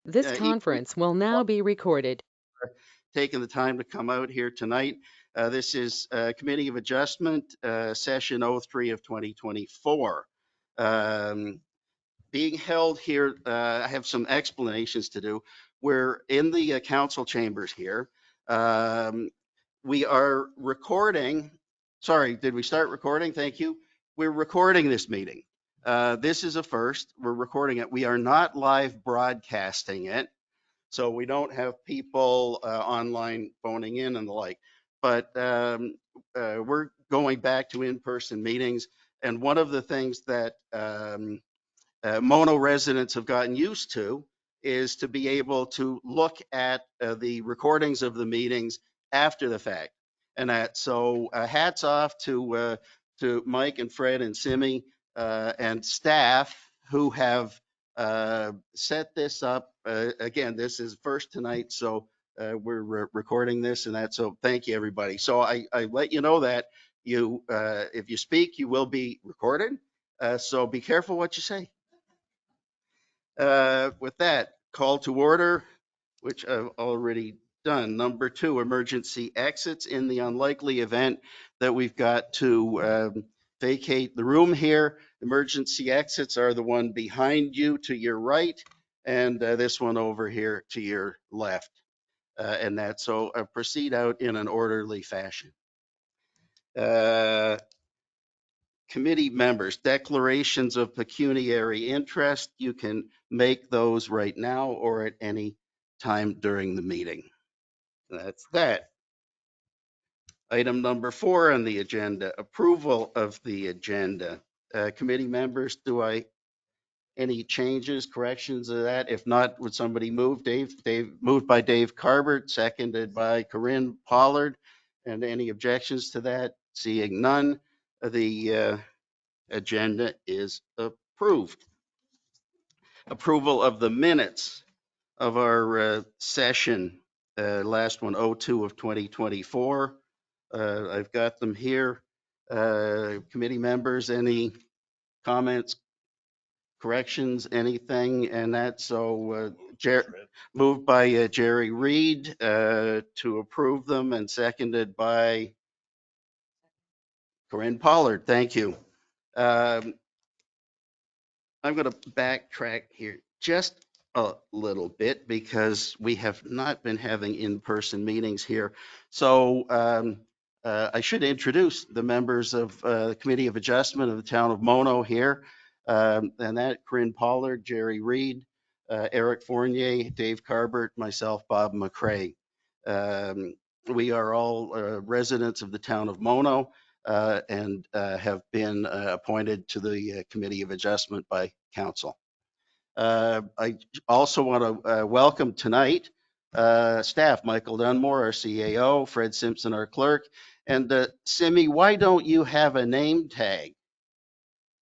This Equally conference will now be recorded. taking the time to come out here tonight. This is Committee of Adjustment, Session 03 of 2024. Um, Being held here, I have some explanations to do. We're in the council chambers here. Um, we are recording. Sorry, did we start recording? Thank you. We're recording this meeting. This is a first. We're recording it. We are not live broadcasting it. So we don't have people online phoning in and the like. But we're going back to in-person meetings. And one of the things that Mono residents have gotten used to is to be able to look at the recordings of the meetings after the fact. And that, so hats off to Mike and Fred and Simi and staff who have set this up. Again, this is first tonight, so we're recording this and that. So thank you, everybody. So I let you know that if you speak, you will be recorded. So be careful what you say. With that, call to order, which I've already done. Number 2, emergency exits in the unlikely event that we've got to vacate the room here. Emergency exits are the one behind you to your right and this one over here to your left. And that, so proceed out in an orderly fashion. Uh, Committee members, declarations of pecuniary interest, you can make those right now or at any time during the meeting. That's that. Item number 4 on the agenda, approval of the agenda. Committee members, any changes, corrections of that? If not, would somebody move? Dave moved by Dave Carbert, seconded by Corinne Pollard. And any objections to that? Seeing none, the agenda is approved. Approval of the minutes of our session, last one, 02 of 2024. I've got them here. Committee members, any comments, corrections, anything, and that, so moved by Jerry Reed to approve them and seconded by Corinne Pollard. Thank you. Um, I'm going to backtrack here just a little bit because we have not been having in-person meetings here. So I should introduce the members of the Committee of Adjustment of the Town of Mono here. And that Corinne Pollard, Jerry Reed, Eric Fournier, Dave Carbert, myself, Bob McCray. We are all residents of the Town of Mono and have been appointed to the Committee of Adjustment by Council. I also want to welcome tonight staff, Michael Dunmore, our CAO, Fred Simpson, our clerk, and Simi, why don't you have a name tag?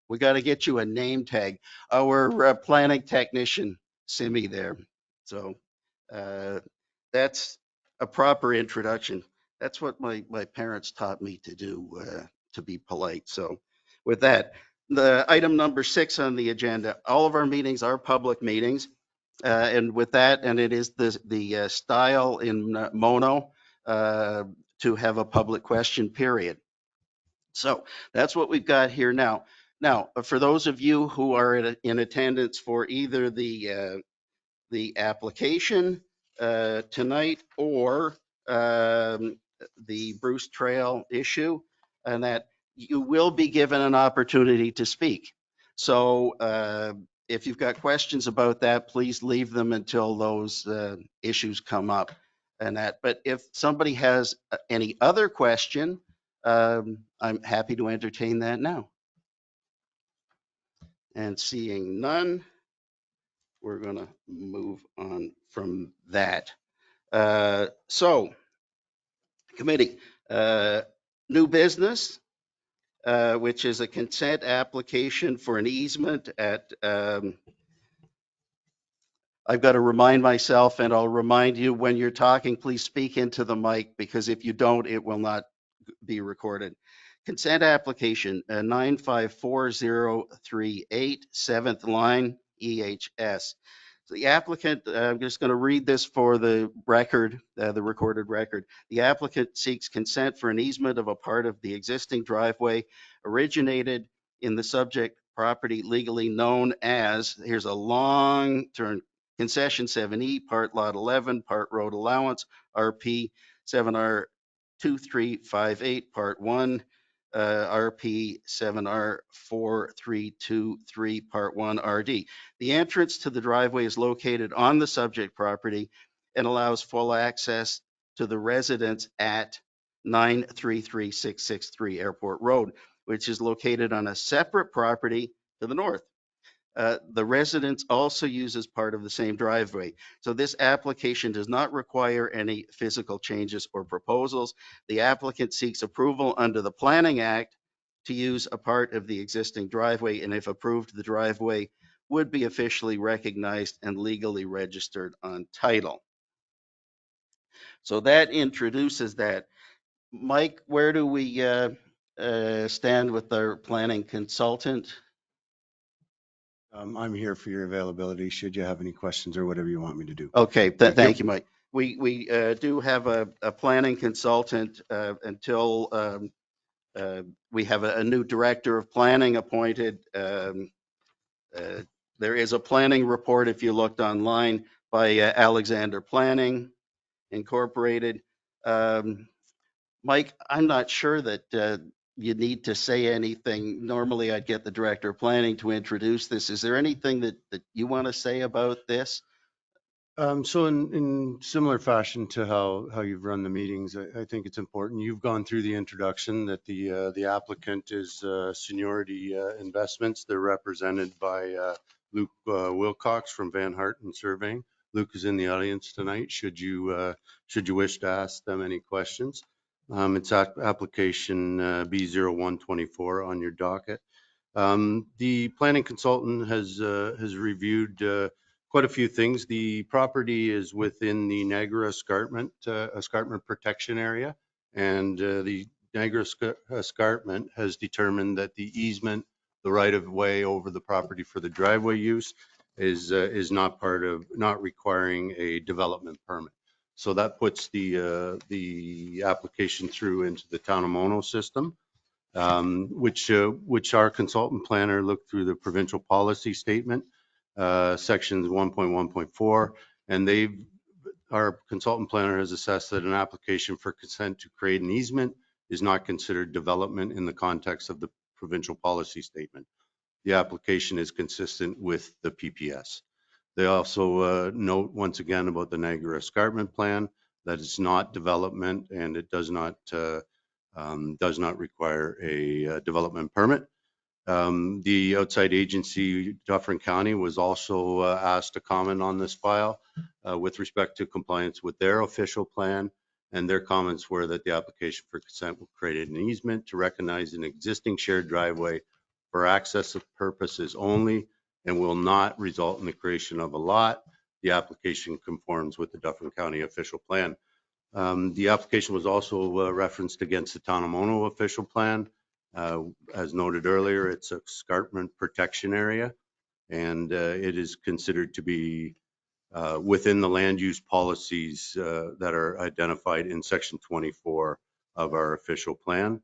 We got to get you a name tag. Our planning technician, Simi, there. So that's a proper introduction. That's what my parents taught me to do, to be polite. So with that, the item number 6 on the agenda, all of our meetings are public meetings. And with that, and it is the style in Mono to have a public question period. So that's what we've got here now. Now, for those of you who are in attendance for either the application tonight or the Bruce Trail issue, and that you will be given an opportunity to speak. So if you've got questions about that, please leave them until those issues come up and that. But if somebody has any other question, I'm happy to entertain that now. And seeing none, we're going to move on from that. So, committee, new business, which is a consent application for an easement at, I've got to remind myself, and I'll remind you when you're talking, please speak into the mic because if you don't, it will not be recorded. Consent application 954038, 7th line, EHS. The applicant, I'm just going to read this for the record, the recorded record. The applicant seeks consent for an easement of a part of the existing driveway originated in the subject property legally known as, here's a long term, concession 7E, part lot 11, part road allowance, RP 7R 2358, part 1, RP 7R 4323, part 1, RD. The entrance to the driveway is located on the subject property and allows full access to the residence at 933663 Airport Road, which is located on a separate property to the north. The residence also uses part of the same driveway. So this application does not require any physical changes or proposals. The applicant seeks approval under the Planning Act to use a part of the existing driveway, and if approved, the driveway would be officially recognized and legally registered on title. So that introduces that. Mike, where do we stand with our planning consultant? I'm here for your availability, should you have any questions or whatever you want me to do. Okay, thank you, Mike. We do have a planning consultant until we have a new director of planning appointed. There is a planning report, if you looked online, by Alexander Planning Incorporated. Mike, I'm not sure that you need to say anything. Normally, I'd get the director of planning to introduce this. Is there anything that you want to say about this? So in similar fashion to how you've run the meetings, I think it's important. You've gone through the introduction that the applicant is Seniority Investments. They're represented by Luke Wilcox from Van Harten Surveying. Luke is in the audience tonight. Should you wish to ask them any questions, it's application B0124 on your docket. The planning consultant has reviewed quite a few things. The property is within the Niagara Escarpment protection area, and the Niagara Escarpment has determined that the easement, the right of way over the property for the driveway use, is not requiring a development permit. So that puts the application through into the Town of Mono system. Which our consultant planner looked through the provincial policy statement, sections 1.1.4, and our consultant planner has assessed that an application for consent to create an easement is not considered development in the context of the provincial policy statement. The application is consistent with the PPS. They also note once again about the Niagara Escarpment plan that it's not development and it does not require a development permit. The outside agency, Dufferin County, was also asked to comment on this file with respect to compliance with their official plan. And their comments were that the application for consent will create an easement to recognize an existing shared driveway for access purposes only and will not result in the creation of a lot. The application conforms with the Dufferin County official plan. The application was also referenced against the Town of Mono official plan. As noted earlier, it's a escarpment protection area, and it is considered to be within the land use policies that are identified in section 24 of our official plan.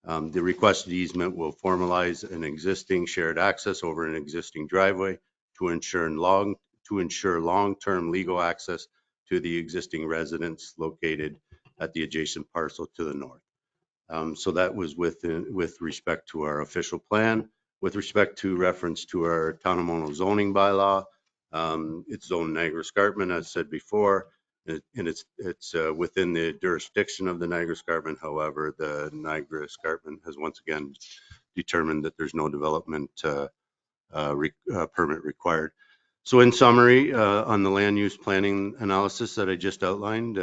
The requested easement will formalize an existing shared access over an existing driveway to ensure long-term legal access to the existing residence located at the adjacent parcel to the north. So that was with respect to our official plan. With respect to reference to our Town of Mono zoning bylaw, it's zoned Niagara Escarpment, as said before, and it's within the jurisdiction of the Niagara Escarpment. However, the Niagara Escarpment has once again determined that there's no development permit required. So in summary, on the land use planning analysis that I just outlined,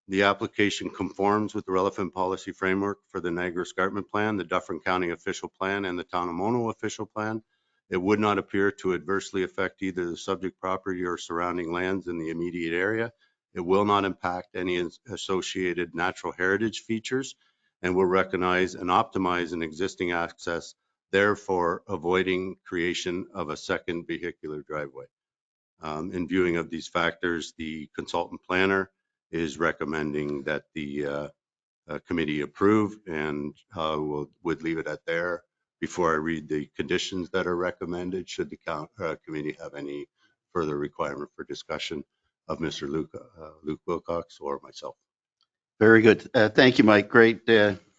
the application conforms with the relevant policy framework for the Niagara Escarpment Plan, the Dufferin County official plan, and the Town of Mono official plan. It would not appear to adversely affect either the subject property or surrounding lands in the immediate area. It will not impact any associated natural heritage features and will recognize and optimize an existing access, therefore avoiding creation of a second vehicular driveway. In viewing of these factors, the consultant planner is recommending that the committee approve, and would leave it at there before I read the conditions that are recommended, should the committee have any further requirement for discussion of Mr. Luke Wilcox or myself. Very good. Thank you, Mike. Great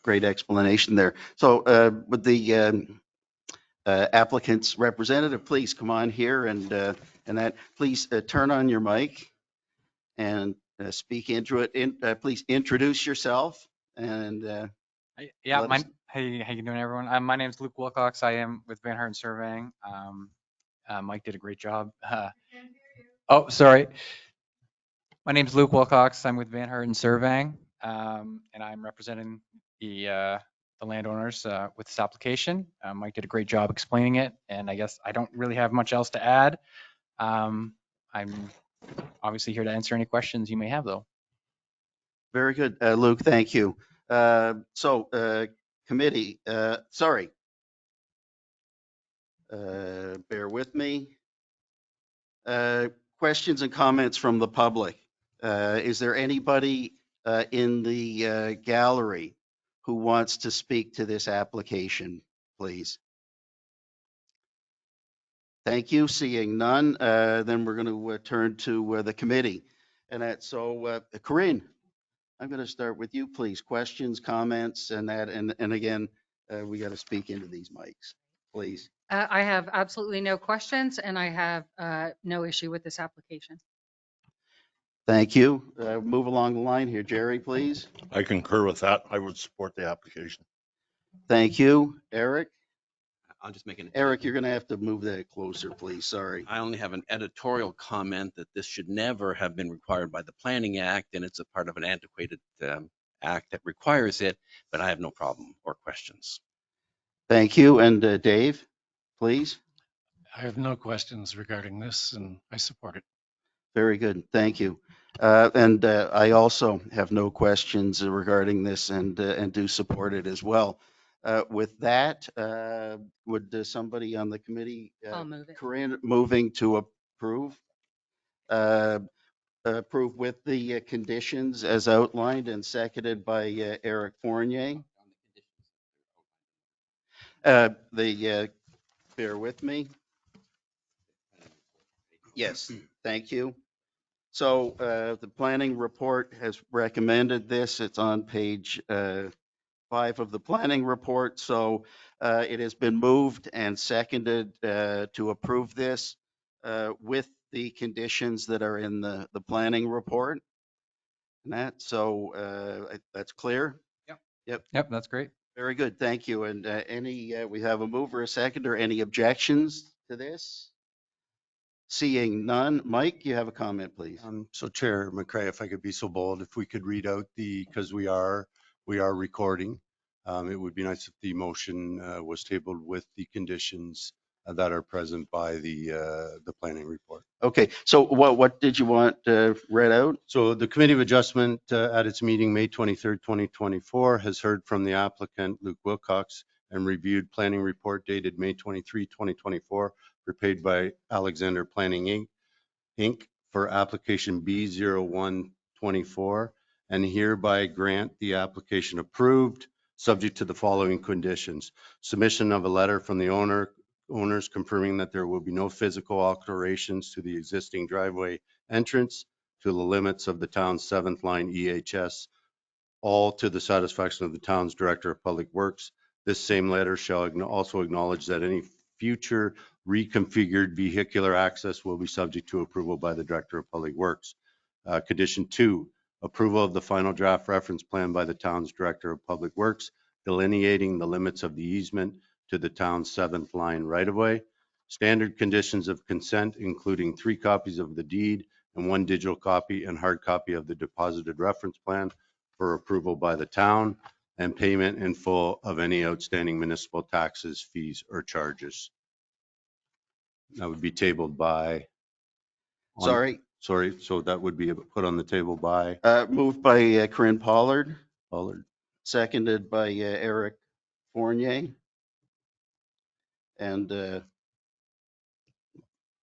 explanation there. So would the applicant's representative please come on here and please turn on your mic and speak into it. Please introduce yourself and Yeah, let us- hey, how you doing, everyone? My name is Luke Wilcox. I am with Van Herten Surveying. Mike did a great job. Oh, sorry. My name is Luke Wilcox. I'm with Van Herten Surveying, and I'm representing the landowners with this application. Mike did a great job explaining it, and I guess I don't really have much else to add. I'm obviously here to answer any questions you may have, though. Very good, Luke. Thank you. Committee, sorry. Bear with me. Questions and comments from the public. Is there anybody in the gallery who wants to speak to this application, please? Thank you. Seeing none, then we're going to turn to the committee. Corinne, I'm going to start with you, please. Questions, comments, and that, and again, we got to speak into these mics, please. I have absolutely no questions, and I have no issue with this application. Thank you. Move along the line here. Jerry, please. I concur with that. I would support the application. Thank you. Eric? I'll just make an. Eric, you're going to have to move that closer, please. Sorry. I only have an editorial comment that this should never have been required by the Planning Act, and it's a part of an antiquated act that requires it, but I have no problem or questions. Thank you. And Dave, please. I have no questions regarding this, and I support it. Very good. Thank you. I also have no questions regarding this and do support it as well. With that, would somebody on the committee, I'll move it. Corinne, moving to approve? Approve with the conditions as outlined and seconded by Eric Fournier. Bear with me. Yes, thank you. So the planning report has recommended this. It's on page 5 of the planning report. So it has been moved and seconded to approve this with the conditions that are in the planning report. And that's clear. Yep, that's great. Very good. Thank you. And we have a mover, a seconder. Any objections to this? Seeing none. Mike, you have a comment, please. So Chair McCray, if I could be so bold, if we could read out because we are recording, it would be nice if the motion was tabled with the conditions that are present by the planning report. Okay, so what did you want read out? So the Committee of Adjustment at its meeting May 23rd, 2024 has heard from the applicant Luke Wilcox and reviewed planning report dated May 23, 2024, prepared by Alexander Planning Inc. for application B0124 and hereby grant the application approved subject to the following conditions. Submission of a letter from the owners confirming that there will be no physical alterations to the existing driveway entrance to the limits of the town's 7th line EHS, all to the satisfaction of the town's Director of Public Works. This same letter shall also acknowledge that any future reconfigured vehicular access will be subject to approval by the Director of Public Works. Condition 2, approval of the final draft reference plan by the town's Director of Public Works, delineating the limits of the easement to the town's 7th line right-of-way. Standard conditions of consent, including 3 copies of the deed and 1 digital copy and hard copy of the deposited reference plan for approval by the town, and payment in full of any outstanding municipal taxes, fees, or charges. That would be tabled by. Sorry. Sorry, so that would be put on the table by Moved by Corinne Pollard, Pollard. seconded by Eric Fournier. And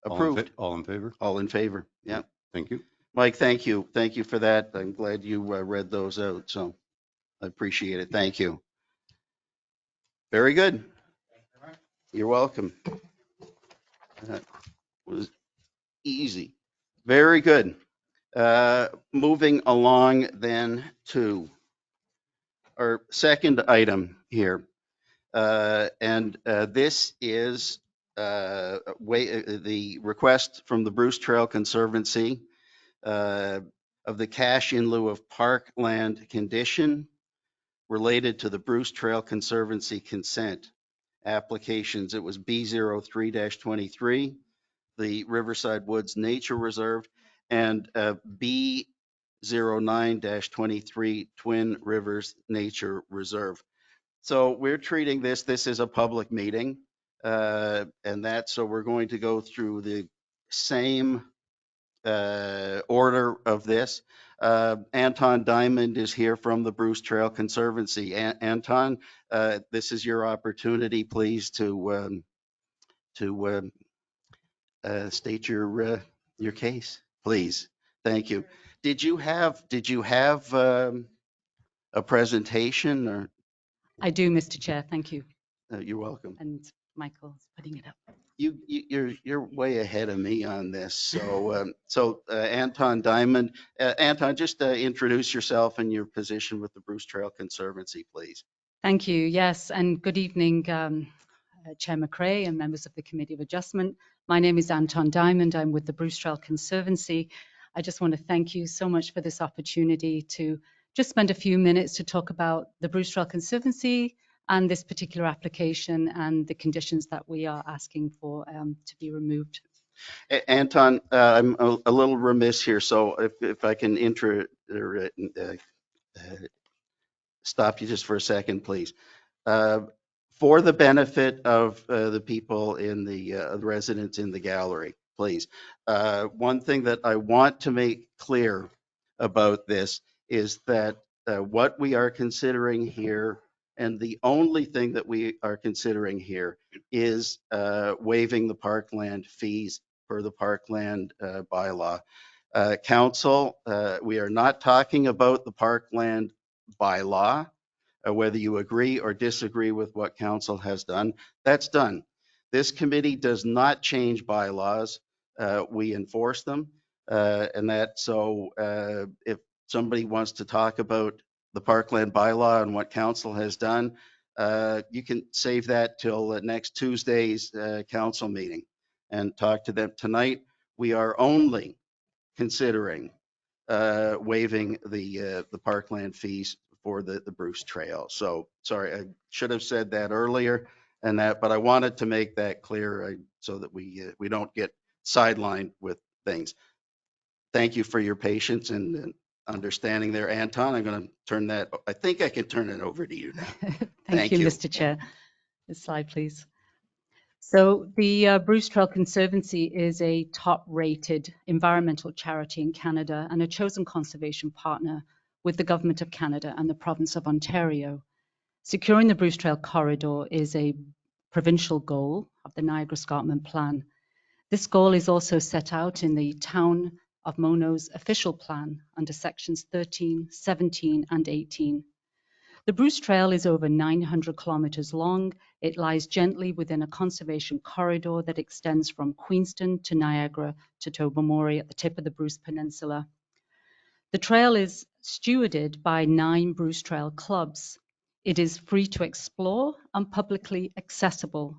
Approved. All in favor? All in favor? Yeah. Thank you. Mike, thank you. Thank you for that. I'm glad you read those out, so I appreciate it. Thank you. Very good. You're welcome. That was easy. Very good. Moving along then to our second item here. This is the request from the Bruce Trail Conservancy of the cash in lieu of parkland condition related to the Bruce Trail Conservancy consent applications. It was B03-23, the Riverside Woods Nature Reserve, and B09-23, Twin Rivers Nature Reserve. So we're treating this is a public meeting, so we're going to go through the same order of this. Anton Diamond is here from the Bruce Trail Conservancy. Anton, this is your opportunity, please, to state your case, please. Thank you. Did you have a presentation or? I do, Mr. Chair. Thank you. You're welcome. And Michael's putting it up. You're way ahead of me on this. So Anton Diamond, Anton, just introduce yourself and your position with the Bruce Trail Conservancy, please. Thank you. Yes, and good evening, Chair McRae and members of the Committee of Adjustment. My name is Anton Diamond. I'm with the Bruce Trail Conservancy. I just want to thank you so much for this opportunity to just spend a few minutes to talk about the Bruce Trail Conservancy and this particular application and the conditions that we are asking for to be removed. Anton, I'm a little remiss here, so if I can stop you just for a second, please. For the benefit of the people in the residents in the gallery, please. One thing that I want to make clear about this is that what we are considering here, and the only thing that we are considering here, is waiving the parkland fees per the parkland bylaw. Council, we are not talking about the parkland bylaw, whether you agree or disagree with what council has done. That's done. This committee does not change bylaws. We enforce them. If somebody wants to talk about the parkland bylaw and what council has done, you can save that till next Tuesday's council meeting and talk to them. Tonight, we are only considering waiving the parkland fees for the Bruce Trail. So sorry, I should have said that earlier but I wanted to make that clear so that we don't get sidelined with things. Thank you for your patience and understanding there, Anton. I'm going to turn that, I think I can turn it over to you now. Thank you, Mr. Chair. This slide, please. So the Bruce Trail Conservancy is a top-rated environmental charity in Canada and a chosen conservation partner with the Government of Canada and the Province of Ontario. Securing the Bruce Trail Corridor is a provincial goal of the Niagara Escarpment Plan. This goal is also set out in the Town of Mono's official plan under sections 13, 17, and 18. The Bruce Trail is over 900 kilometers long. It lies gently within a conservation corridor that extends from Queenston to Niagara to Tobermory at the tip of the Bruce Peninsula. The trail is stewarded by 9 Bruce Trail clubs. It is free to explore and publicly accessible.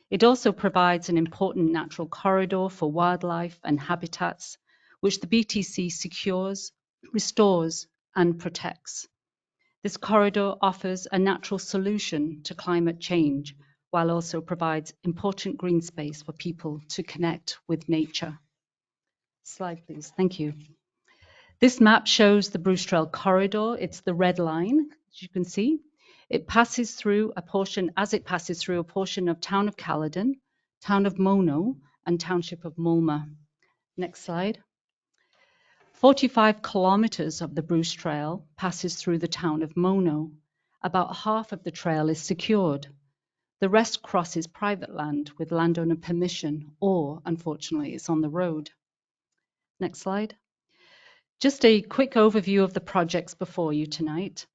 It also provides an important natural corridor for wildlife and habitats, which the BTC secures, restores, and protects. This corridor offers a natural solution to climate change, while also provides important green space for people to connect with nature. Slide, please. Thank you. This map shows the Bruce Trail corridor. It's the red line, as you can see. It passes through a portion of Town of Caledon, Town of Mono, and Township of Mulmer. Next slide. 45 kilometers of the Bruce Trail passes through the Town of Mono. About half of the trail is secured. The rest crosses private land with landowner permission, or unfortunately, it's on the road. Next slide. Just a quick overview of the projects before you tonight.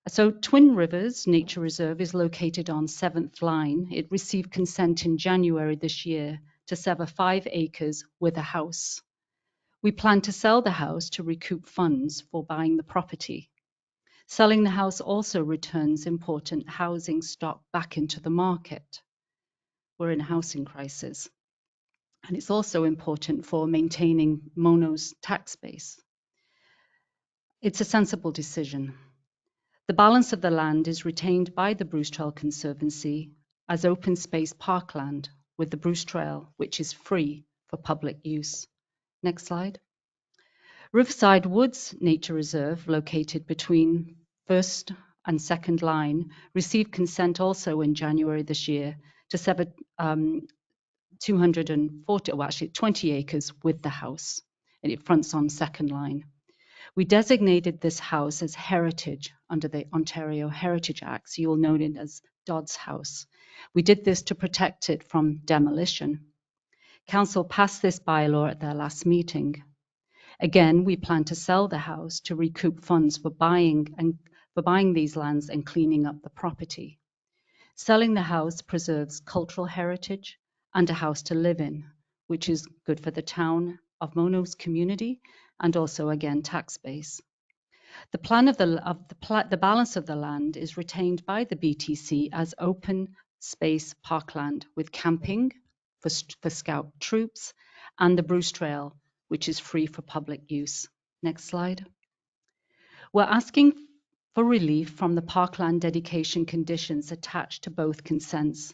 So Twin Rivers Nature Reserve is located on 7th Line. It received consent in January this year to sever 5 acres with a house. We plan to sell the house to recoup funds for buying the property. Selling the house also returns important housing stock back into the market. We're in a housing crisis. And it's also important for maintaining Mono's tax base. It's a sensible decision. The balance of the land is retained by the Bruce Trail Conservancy as open space parkland with the Bruce Trail, which is free for public use. Next slide. Riverside Woods Nature Reserve, located between 1st and 2nd Line, received consent also in January this year to sever 20 acres with the house, and it fronts on 2nd Line. We designated this house as heritage under the Ontario Heritage Act, so you'll know it as Dodds House. We did this to protect it from demolition. Council passed this bylaw at their last meeting. Again, we plan to sell the house to recoup funds for buying these lands and cleaning up the property. Selling the house preserves cultural heritage and a house to live in, which is good for the town of Mono's community and also, again, tax base. The balance of the land is retained by the BTC as open space parkland with camping for Scout troops and the Bruce Trail, which is free for public use. Next slide. We're asking for relief from the parkland dedication conditions attached to both consents.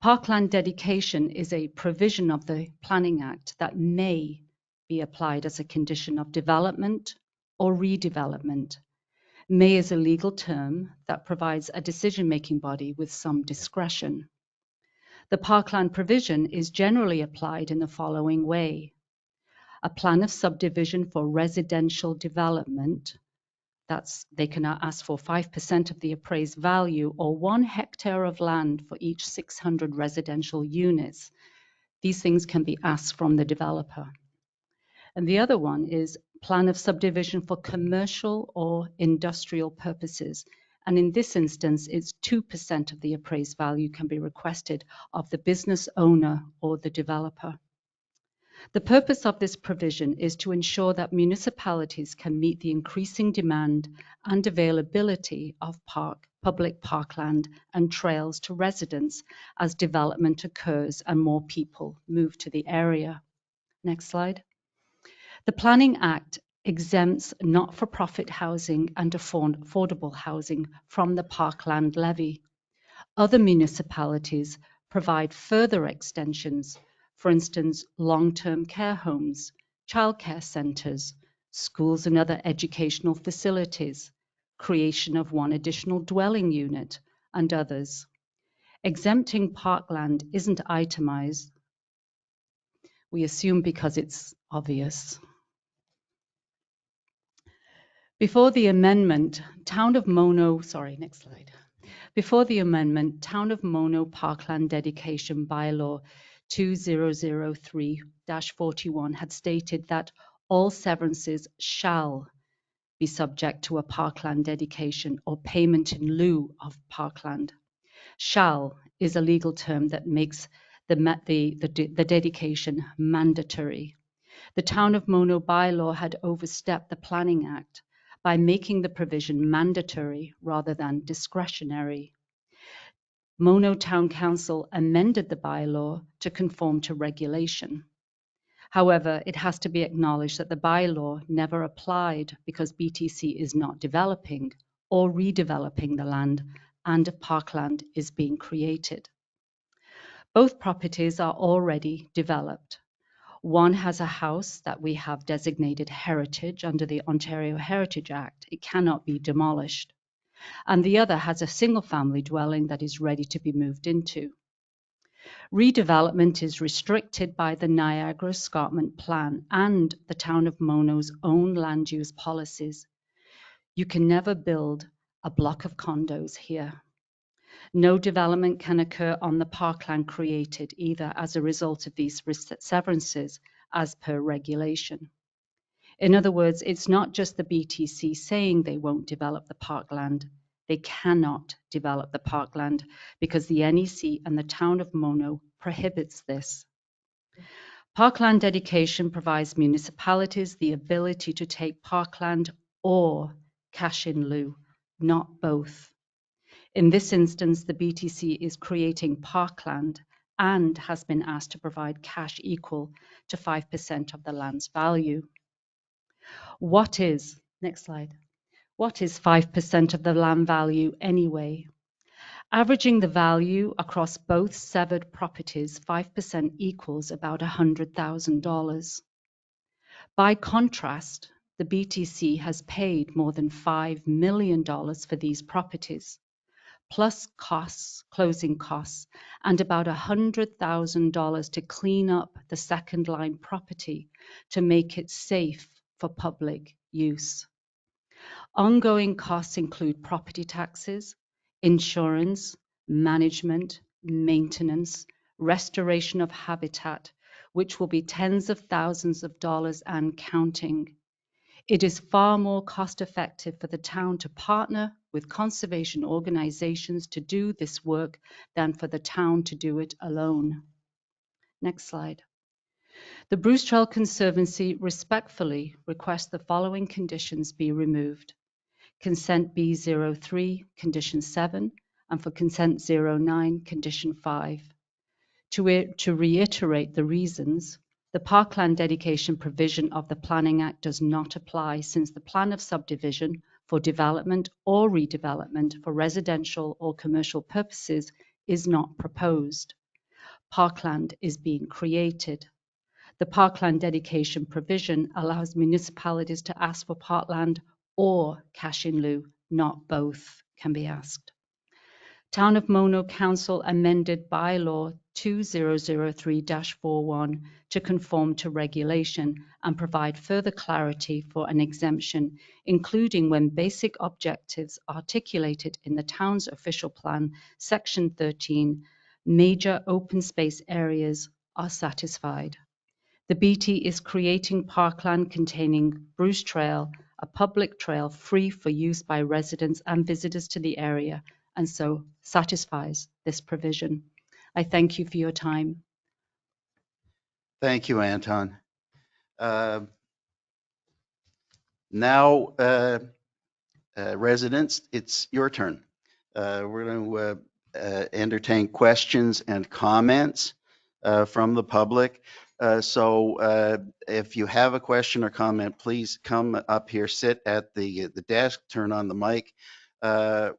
Parkland dedication is a provision of the Planning Act that may be applied as a condition of development or redevelopment. May is a legal term that provides a decision-making body with some discretion. The parkland provision is generally applied in the following way. A plan of subdivision for residential development, they can ask for 5% of the appraised value or 1 hectare of land for each 600 residential units. These things can be asked from the developer. And the other one is plan of subdivision for commercial or industrial purposes. And in this instance, it's 2% of the appraised value can be requested of the business owner or the developer. The purpose of this provision is to ensure that municipalities can meet the increasing demand and availability of public parkland and trails to residents as development occurs and more people move to the area. Next slide. The Planning Act exempts not-for-profit housing and affordable housing from the parkland levy. Other municipalities provide further extensions. For instance, long-term care homes, childcare centres, schools and other educational facilities, creation of 1 additional dwelling unit, and others. Exempting parkland isn't itemised. We assume because it's obvious. Before the amendment, Town of Mono Parkland Dedication Bylaw 2003-41 had stated that all severances shall be subject to a parkland dedication or payment in lieu of parkland. Shall is a legal term that makes the dedication mandatory. The Town of Mono bylaw had overstepped the Planning Act by making the provision mandatory rather than discretionary. Mono Town Council amended the bylaw to conform to regulation. However, it has to be acknowledged that the bylaw never applied because BTC is not developing or redeveloping the land and parkland is being created. Both properties are already developed. One has a house that we have designated heritage under the Ontario Heritage Act. It cannot be demolished. And the other has a single-family dwelling that is ready to be moved into. Redevelopment is restricted by the Niagara Escarpment Plan and the Town of Mono's own land use policies. You can never build a block of condos here. No development can occur on the parkland created either as a result of these severances as per regulation. In other words, it's not just the BTC saying they won't develop the parkland. They cannot develop the parkland because the NEC and the town of Mono prohibits this. Parkland dedication provides municipalities the ability to take parkland or cash in lieu, not both. In this instance, the BTC is creating parkland and has been asked to provide cash equal to 5% of the land's value. Next slide, what is 5% of the land value anyway? Averaging the value across both severed properties, 5% equals about $100,000. By contrast, the BTC has paid more than $5 million for these properties, plus costs, closing costs, and about $100,000 to clean up the second line property to make it safe for public use. Ongoing costs include property taxes, insurance, management, maintenance, restoration of habitat, which will be tens of thousands of dollars and counting. It is far more cost effective for the town to partner with conservation organizations to do this work than for the town to do it alone. Next slide. The Bruce Trail Conservancy respectfully requests the following conditions be removed. Consent B03, condition 7, and for consent 09, condition 5. To reiterate the reasons, the parkland dedication provision of the Planning Act does not apply since the plan of subdivision for development or redevelopment for residential or commercial purposes is not proposed. Parkland is being created. The parkland dedication provision allows municipalities to ask for parkland or cash in lieu, not both can be asked. Town of Mono Council amended bylaw 2003-41 to conform to regulation and provide further clarity for an exemption, including when basic objectives articulated in the town's official plan, section 13, major open space areas are satisfied. The BT is creating parkland containing Bruce Trail, a public trail free for use by residents and visitors to the area, and so satisfies this provision. I thank you for your time. Thank you, Anton. Now, residents, it's your turn. We're going to entertain questions and comments from the public. So if you have a question or comment, please come up here, sit at the desk, turn on the mic.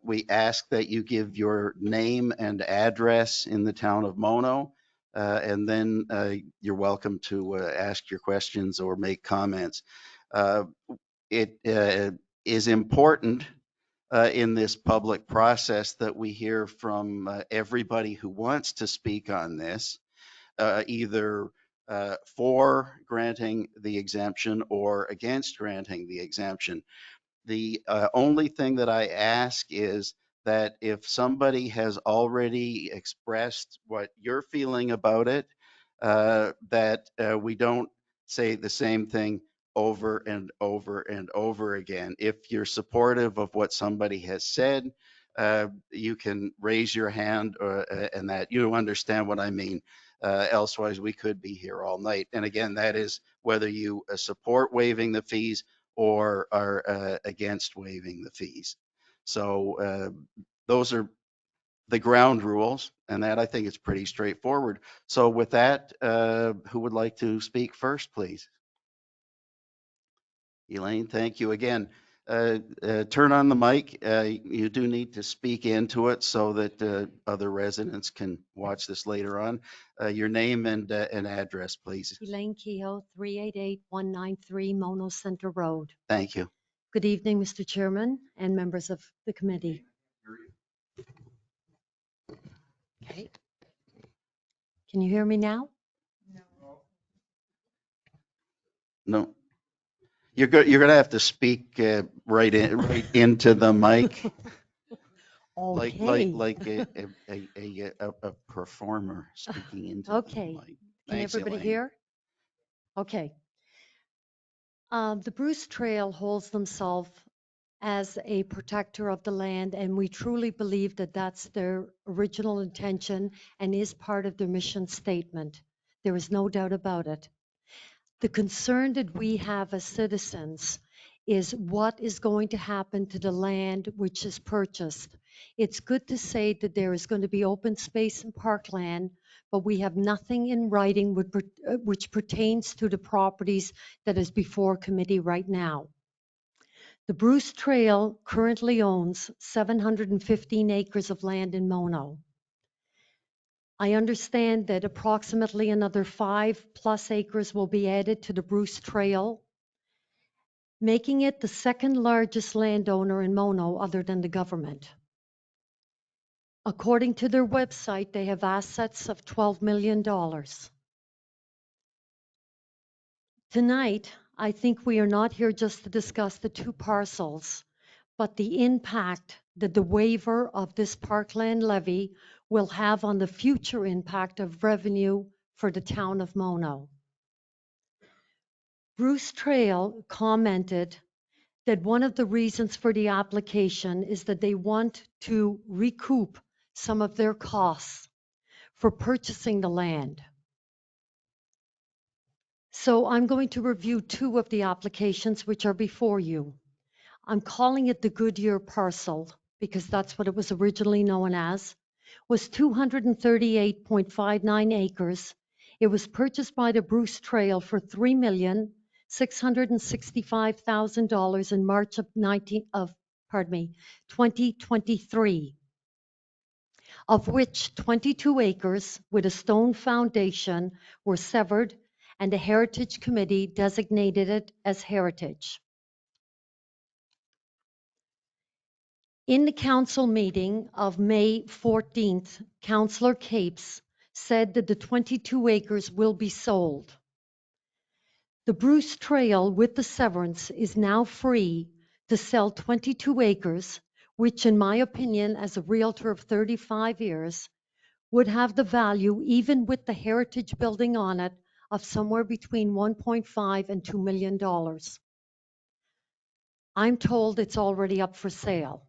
We ask that you give your name and address in the town of Mono, and then you're welcome to ask your questions or make comments. It is important in this public process that we hear from everybody who wants to speak on this, either for granting the exemption or against granting the exemption. The only thing that I ask is that if somebody has already expressed what you're feeling about it, that we don't say the same thing over and over and over again. If you're supportive of what somebody has said, you can raise your hand and that you understand what I mean. Elsewise, we could be here all night. And again, that is whether you support waiving the fees or are against waiving the fees. So those are the ground rules, and that I think is pretty straightforward. So with that, who would like to speak first, please? Elaine, thank you again. Turn on the mic. You do need to speak into it so that other residents can watch this later on. Your name and address, please. Elaine Kehoe, 388-193 Mono Center Road. Thank you. Good evening, Mr. Chairman and members of the committee. Okay. Can you hear me now? No. You're going to have to speak right into the mic. Okay. like a performer speaking into the Okay. mic. Can Thanks, everybody Elaine. hear? Okay. The Bruce Trail holds themselves as a protector of the land, and we truly believe that that's their original intention and is part of their mission statement. There is no doubt about it. The concern that we have as citizens is what is going to happen to the land which is purchased. It's good to say that there is going to be open space and parkland, but we have nothing in writing which pertains to the properties that is before committee right now. The Bruce Trail currently owns 715 acres of land in Mono. I understand that approximately another 5+ acres will be added to the Bruce Trail, making it the second largest landowner in Mono other than the government. According to their website, they have assets of $12 million. Tonight, I think we are not here just to discuss the two parcels, but the impact that the waiver of this parkland levy will have on the future impact of revenue for the town of Mono. Bruce Trail commented that one of the reasons for the application is that they want to recoup some of their costs for purchasing the land. So I'm going to review two of the applications which are before you. I'm calling it the Goodyear parcel because that's what it was originally known as, was 238.59 acres. It was purchased by the Bruce Trail for $3,665,000 in March of 2023, of which 22 acres with a stone foundation were severed and the Heritage Committee designated it as heritage. In the council meeting of May 14th, Councillor Capes said that the 22 acres will be sold. The Bruce Trail with the severance is now free to sell 22 acres, which in my opinion, as a realtor of 35 years, would have the value, even with the heritage building on it, of somewhere between $1.5 and $2 million. I'm told it's already up for sale.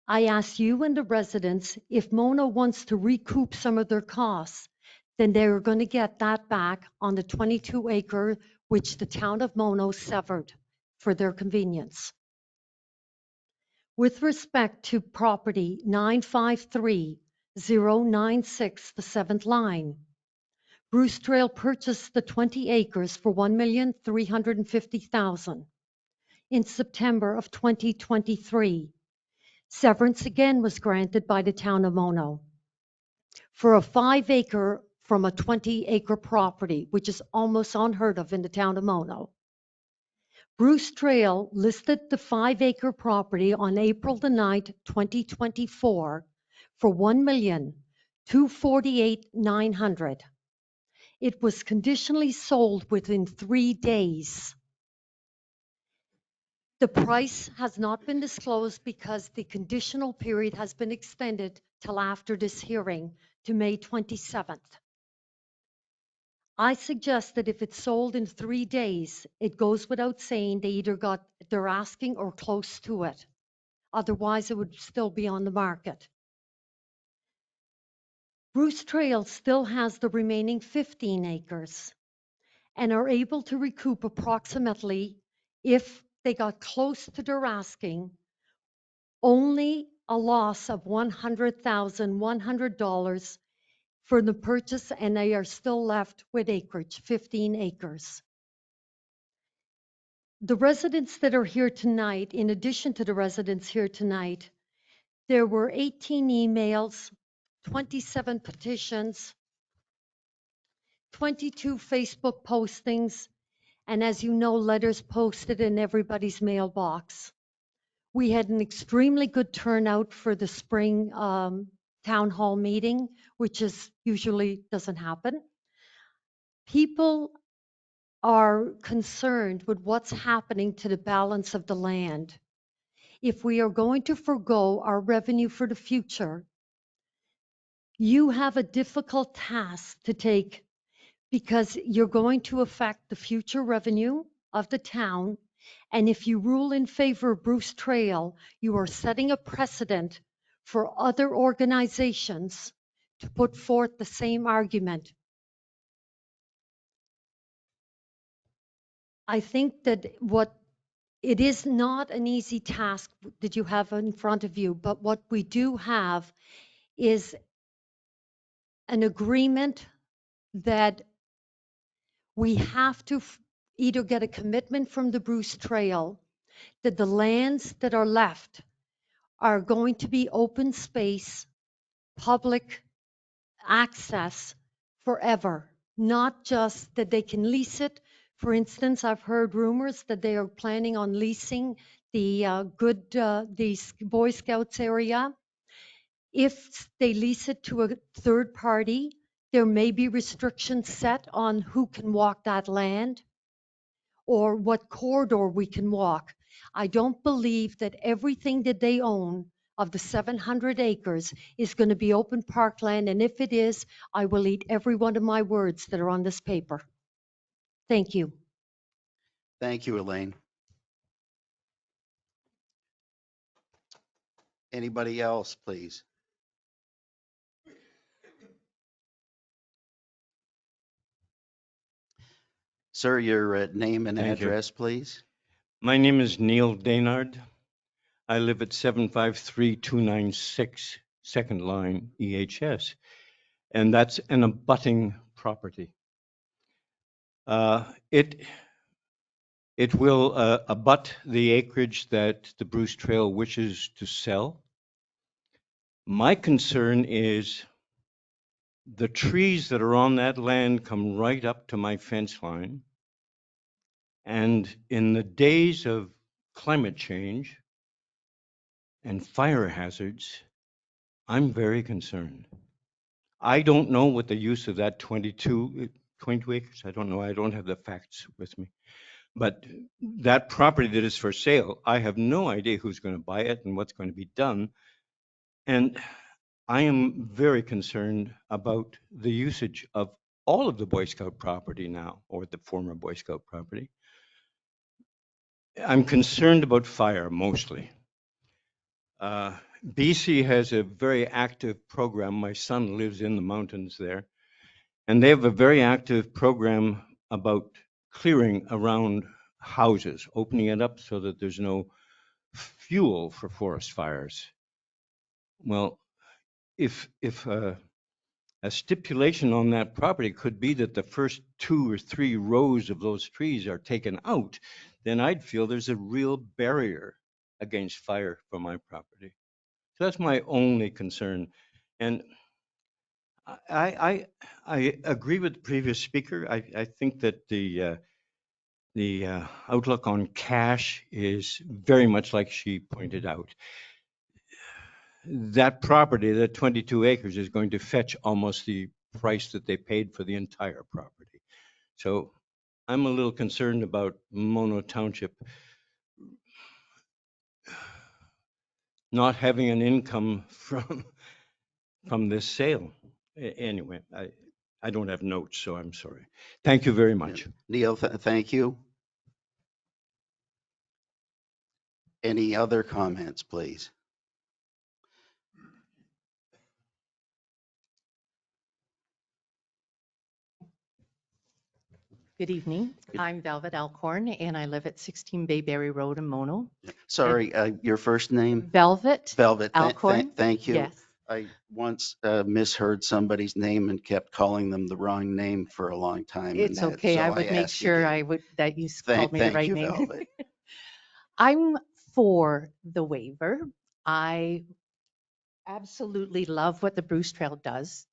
I ask you and the residents, if Mono wants to recoup some of their costs, then they're going to get that back on the 22 acre which the town of Mono severed for their convenience. With respect to property 953096, the 7th line, Bruce Trail purchased the 20 acres for $1,350,000 in September of 2023. Severance again was granted by the town of Mono for a 5 acre from a 20 acre property, which is almost unheard of in the town of Mono. Bruce Trail listed the 5 acre property on April the 9th, 2024 for $1,248,900. It was conditionally sold within 3 days. The price has not been disclosed because the conditional period has been extended till after this hearing to May 27th. I suggest that if it's sold in 3 days, it goes without saying they either got their asking or close to it. Otherwise, it would still be on the market. Bruce Trail still has the remaining 15 acres and are able to recoup approximately, if they got close to their asking, only a loss of $100,100 for the purchase, and they are still left with acreage, 15 acres. The residents that are here tonight, in addition to the residents here tonight, there were 18 emails, 27 petitions, 22 Facebook postings, and as you know, letters posted in everybody's mailbox. We had an extremely good turnout for the spring town hall meeting, which is usually doesn't happen. People are concerned with what's happening to the balance of the land. if we are going to forego our revenue for the future, you have a difficult task to take because you're going to affect the future revenue of the town. And if you rule in favor of Bruce Trail, you are setting a precedent for other organizations to put forth the same argument. I think that it is not an easy task that you have in front of you, but what we do have is an agreement that we have to either get a commitment from the Bruce Trail that the lands that are left are going to be open space, public access forever, not just that they can lease it. For instance, I've heard rumors that they are planning on leasing the Boy Scouts area. If they lease it to a third party, there may be restrictions set on who can walk that land or what corridor we can walk. I don't believe that everything that they own of the 700 acres is going to be open parkland. And if it is, I will eat every one of my words that are on this paper. Thank you. Thank you, Elaine. Anybody else, please? Sir, your name and Thank you. address, please. My name is Neil Daynard. I live at 753296 Second Line EHS, and that's an abutting property. It will abut the acreage that the Bruce Trail wishes to sell. My concern is the trees that are on that land come right up to my fence line. And in the days of climate change and fire hazards, I'm very concerned. I don't know what the use of that 22 acres, I don't know, I don't have the facts with me. But that property that is for sale, I have no idea who's going to buy it and what's going to be done. And I am very concerned about the usage of all of the Boy Scout property now, or the former Boy Scout property. I'm concerned about fire mostly. BC has a very active program. My son lives in the mountains there, and they have a very active program about clearing around houses, opening it up so that there's no fuel for forest fires. Well, if a stipulation on that property could be that the first 2 or 3 rows of those trees are taken out, then I'd feel there's a real barrier against fire for my property. So that's my only concern. And I agree with the previous speaker. I think that the outlook on cash is very much like she pointed out. That property, that 22 acres, is going to fetch almost the price that they paid for the entire property. So I'm a little concerned about Mono Township not having an income from this sale. Anyway, I don't have notes, so I'm sorry. Thank you very much. Neil, thank you. Any other comments, please? Good evening. I'm Velvet Alcorn, and I live at 16 Bayberry Road in Mono. Sorry, your first name? Velvet Velvet. Alcorn. Thank you. Yes. I once misheard somebody's name and kept calling them the wrong name for a long time. It's okay. So I would make asked sure again. that you called me the right name. Velvet. I'm for the waiver. I absolutely love what the Bruce Trail does.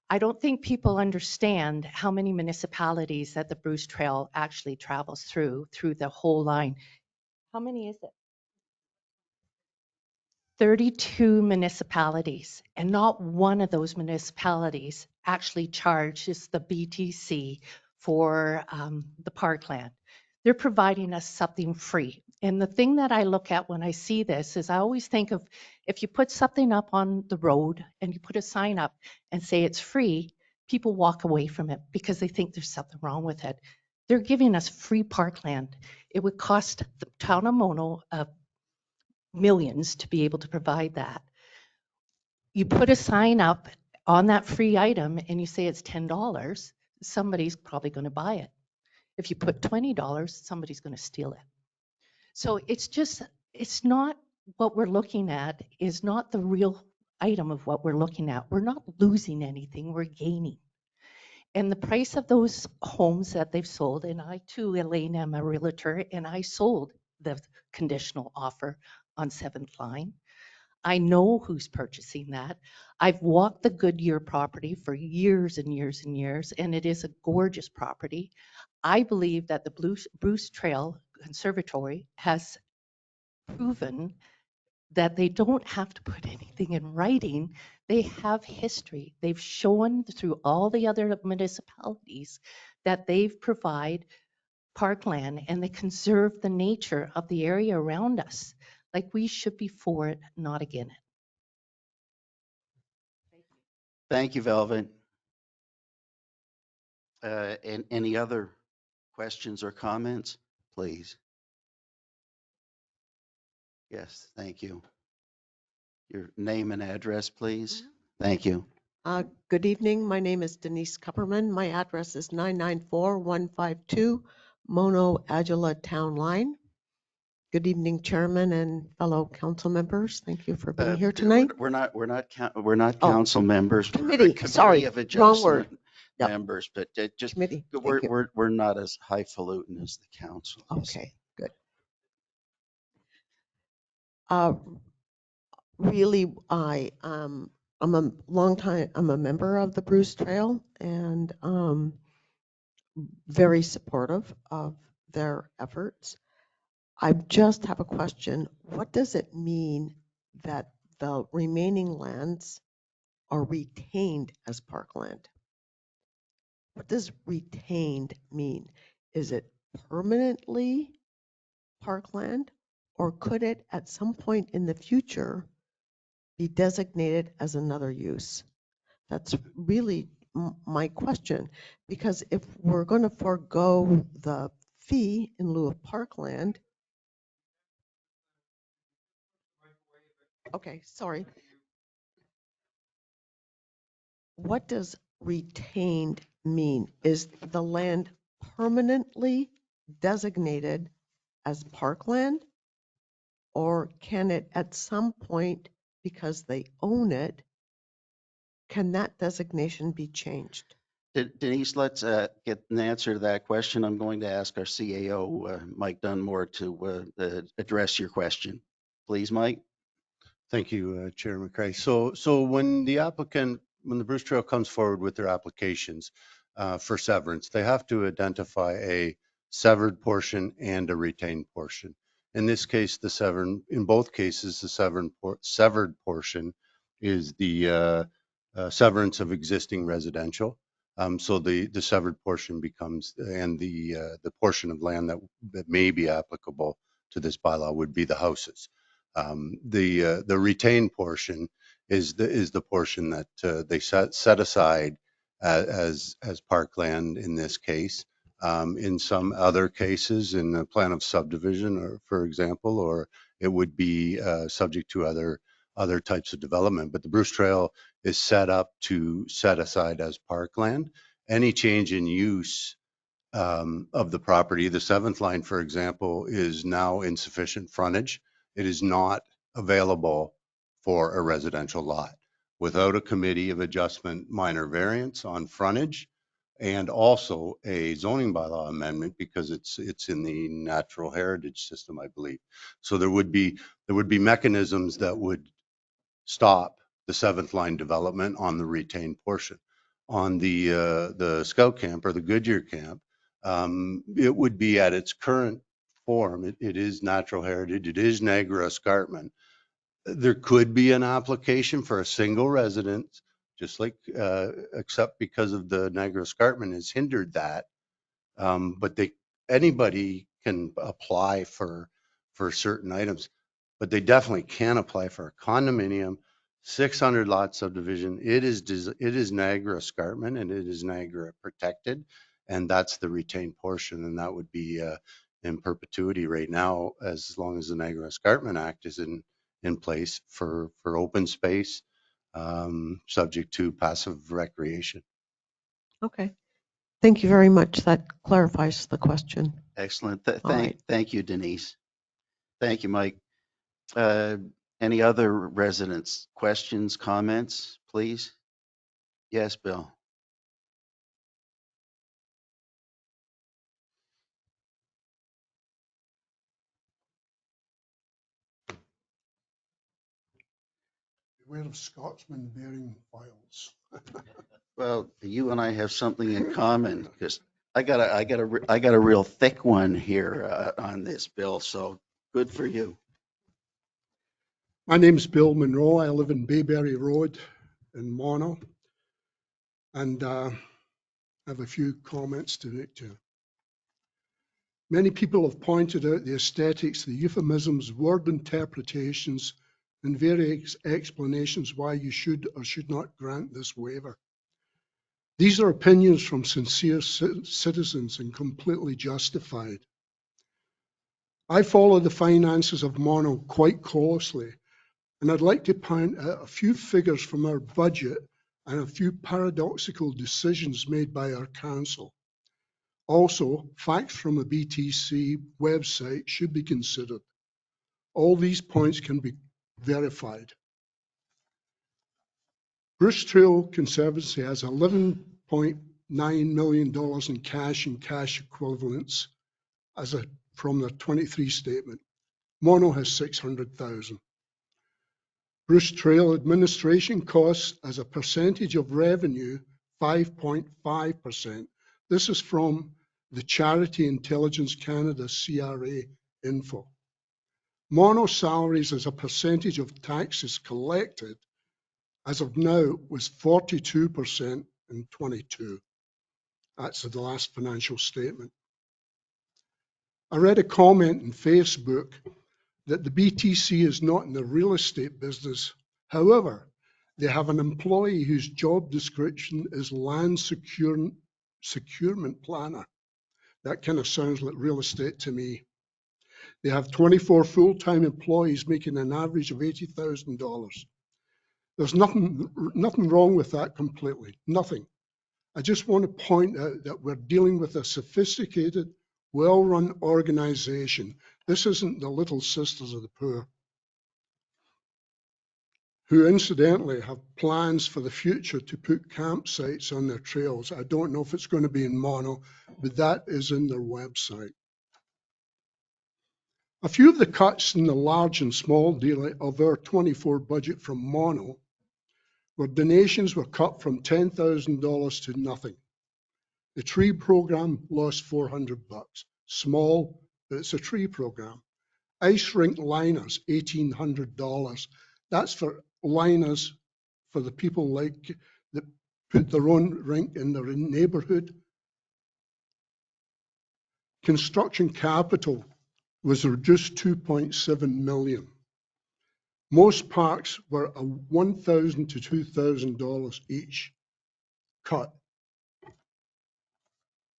I don't think people understand how many municipalities that the Bruce Trail actually travels through the whole line. How many is it? 32 municipalities, and not one of those municipalities actually charges the BTC for the parkland. They're providing us something free. And the thing that I look at when I see this is I always think of if you put something up on the road and you put a sign up and say it's free, people walk away from it because they think there's something wrong with it. They're giving us free parkland. It would cost the town of Mono millions to be able to provide that. You put a sign up on that free item and you say it's $10, somebody's probably going to buy it. If you put $20, somebody's going to steal it. So it's not what we're looking at is not the real item of what we're looking at. We're not losing anything, we're gaining. And the price of those homes that they've sold, and I too, Elaine, am a realtor, and I sold the conditional offer on 7th Line. I know who's purchasing that. I've walked the Goodyear property for years and years and years, and it is a gorgeous property. I believe that the Bruce Trail Conservatory has proven that they don't have to put anything in writing. They have history. They've shown through all the other municipalities that they've provide parkland and they conserve the nature of the area around us. Like we should be for it, not against it. Thank you, Velvet. And any other questions or comments, please? Yes, thank you. Your name and address, please. Thank you. Good evening. My name is Denise Kupperman. My address is 994152 Mono Agila Town Line. Good evening, Chairman and fellow council members. Thank you for being here tonight. We're not Oh, council members. We're a committee, sorry, of wrong word. adjustment Yep. members, but just Committee. Thank you. we're not as highfalutin as the council is. Okay, good. Really, I'm a member of the Bruce Trail and very supportive of their efforts. I just have a question. What does it mean that the remaining lands are retained as parkland? What does retained mean? Is it permanently parkland, or could it at some point in the future be designated as another use? That's really my question, because if we're going to forego the fee in lieu of parkland. Okay, sorry. What does retained mean? Is the land permanently designated as parkland? Or can it at some point, because they own it, can that designation be changed? Denise, let's get an answer to that question. I'm going to ask our CAO, Mike Dunmore, to address your question. Please, Mike. Thank you, Chair McCray. So when the Bruce Trail comes forward with their applications for severance, they have to identify a severed portion and a retained portion. In this case, in both cases, the severed portion is the severance of existing residential. So the severed portion becomes, and the portion of land that may be applicable to this bylaw would be the houses. The retained portion is the portion that they set aside as parkland in this case. In some other cases, in the plan of subdivision, or for example, or it would be subject to other types of development. But the Bruce Trail is set up to set aside as parkland. Any change in use of the property, the 7th Line, for example, is now insufficient frontage. It is not available for a residential lot without a committee of adjustment minor variance on frontage, and also a zoning bylaw amendment because it's in the natural heritage system, I believe. So there would be mechanisms that would stop the 7th Line development on the retained portion. On the Scout Camp or the Goodyear Camp, it would be at its current form. It is natural heritage. It is Niagara Escarpment. There could be an application for a single residence, just like, except because of the Niagara Escarpment has hindered that. But anybody can apply for certain items, but they definitely can apply for a condominium, 600 lot subdivision. It is Niagara Escarpment and it is Niagara protected, and that's the retained portion, and that would be in perpetuity right now as long as the Niagara Escarpment Act is in place for open space, subject to passive recreation. Okay. Thank you very much. That clarifies the question. Excellent. All right. Thank you, Denise. Thank you, Mike. Any other residents, questions, comments, please? Yes, Bill. Beware of Scotsmen bearing files. Well, you and I have something in common because I got a real thick one here on this, Bill. So good for you. My name's Bill Monroe. I live in Bayberry Road in Mono. And I have a few comments to make too. Many people have pointed out the aesthetics, the euphemisms, word interpretations, and various explanations why you should or should not grant this waiver. These are opinions from sincere citizens and completely justified. I follow the finances of Mono quite closely, and I'd like to point out a few figures from our budget and a few paradoxical decisions made by our council. Also, facts from a BTC website should be considered. All these points can be verified. Bruce Trail Conservancy has $11.9 million in cash and cash equivalents from the 23 statement. Mono has 600,000. Bruce Trail administration costs as a percentage of revenue, 5.5%. This is from the Charity Intelligence Canada CRA info. Mono salaries as a percentage of taxes collected as of now was 42% in 22. That's the last financial statement. I read a comment on Facebook that the BTC is not in the real estate business. However, they have an employee whose job description is land securement planner. That kind of sounds like real estate to me. They have 24 full-time employees making an average of $80,000. There's nothing wrong with that completely, nothing. I just want to point out that we're dealing with a sophisticated, well-run organization. This isn't the Little Sisters of the Poor, who incidentally have plans for the future to put campsites on their trails. I don't know if it's going to be in Mono, but that is in their website. A few of the cuts in the large and small deal of our 24 budget from Mono where donations were cut from $10,000 to nothing. The tree program lost $400. Small, but it's a tree program. Ice rink liners, $1,800. That's for liners for the people like that put their own rink in their neighborhood. Construction capital was reduced 2.7 million. Most parks were $1,000 to $2,000 each cut.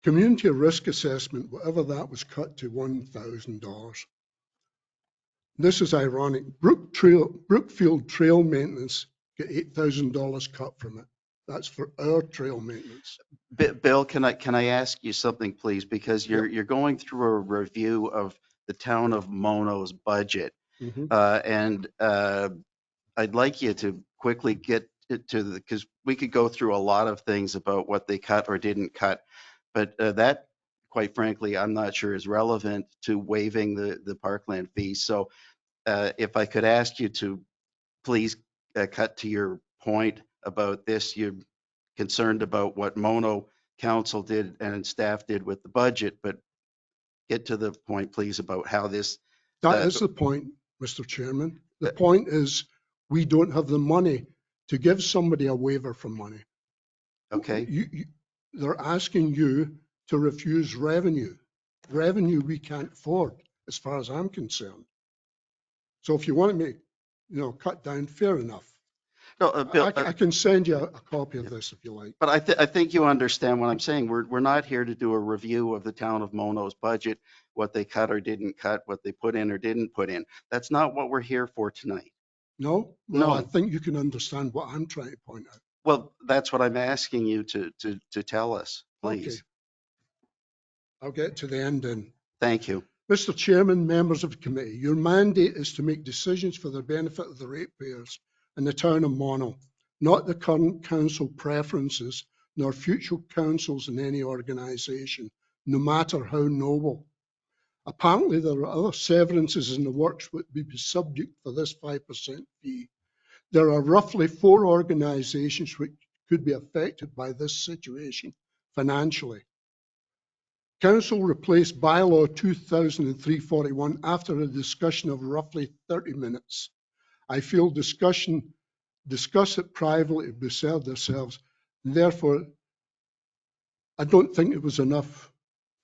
Community risk assessment, whatever that was cut to $1,000. This is ironic. Brookfield Trail Maintenance get $8,000 cut from it. That's for our trail maintenance. Bill, can I ask you something, please? Because you're going through a review of the town of Mono's budget. And I'd like you to quickly get to the, because we could go through a lot of things about what they cut or didn't cut, but that, quite frankly, I'm not sure is relevant to waiving the parkland fees. So if I could ask you to please cut to your point about this, you're concerned about what Mono Council did and staff did with the budget, but get to the point, please, about how this. That is the point, Mr. Chairman. The point is we don't have the money to give somebody a waiver for money. Okay. They're asking you to refuse revenue. revenue we can't afford, as far as I'm concerned. So if you want me, cut down, fair enough. No, Bill, I can send you a copy of this if you like. but I think you understand what I'm saying. We're not here to do a review of the town of Mono's budget, what they cut or didn't cut, what they put in or didn't put in. That's not what we're here for tonight. No? Well, I No. think you can understand what I'm trying to point out. Well, that's what I'm asking you to tell us, Okay. please. I'll get to the end then. Thank you. Mr. Chairman, members of the committee, your mandate is to make decisions for the benefit of the ratepayers in the town of Mono, not the current council preferences nor future councils in any organisation, no matter how noble. Apparently, there are other severances in the works which would be subject for this 5% fee. There are roughly 4 organisations which could be affected by this situation financially. Council replaced bylaw 2003-41 after a discussion of roughly 30 minutes. I feel discuss it privately beside themselves. Therefore, I don't think it was enough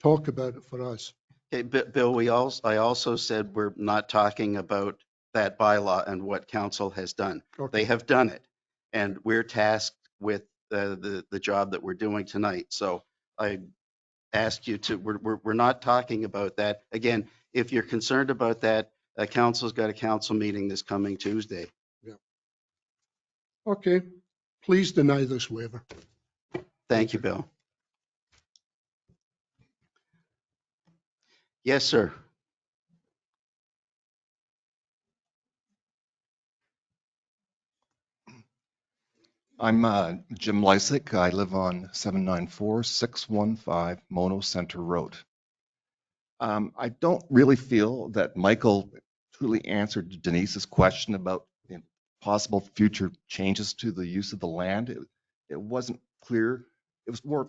talk about it for us. Okay, Bill, I also said we're not talking about that bylaw and what council has done. Okay. They have done it, and we're tasked with the job that we're doing tonight. So I ask you to, we're not talking about that. Again, if you're concerned about that, council's got a council meeting this coming Tuesday. Okay, please deny this waiver. Thank you, Bill. Yes, sir. I'm Jim Lysick. I live on 794-615 Mono Center Road. I don't really feel that Michael truly answered Denise's question about possible future changes to the use of the land. It wasn't clear. It was more,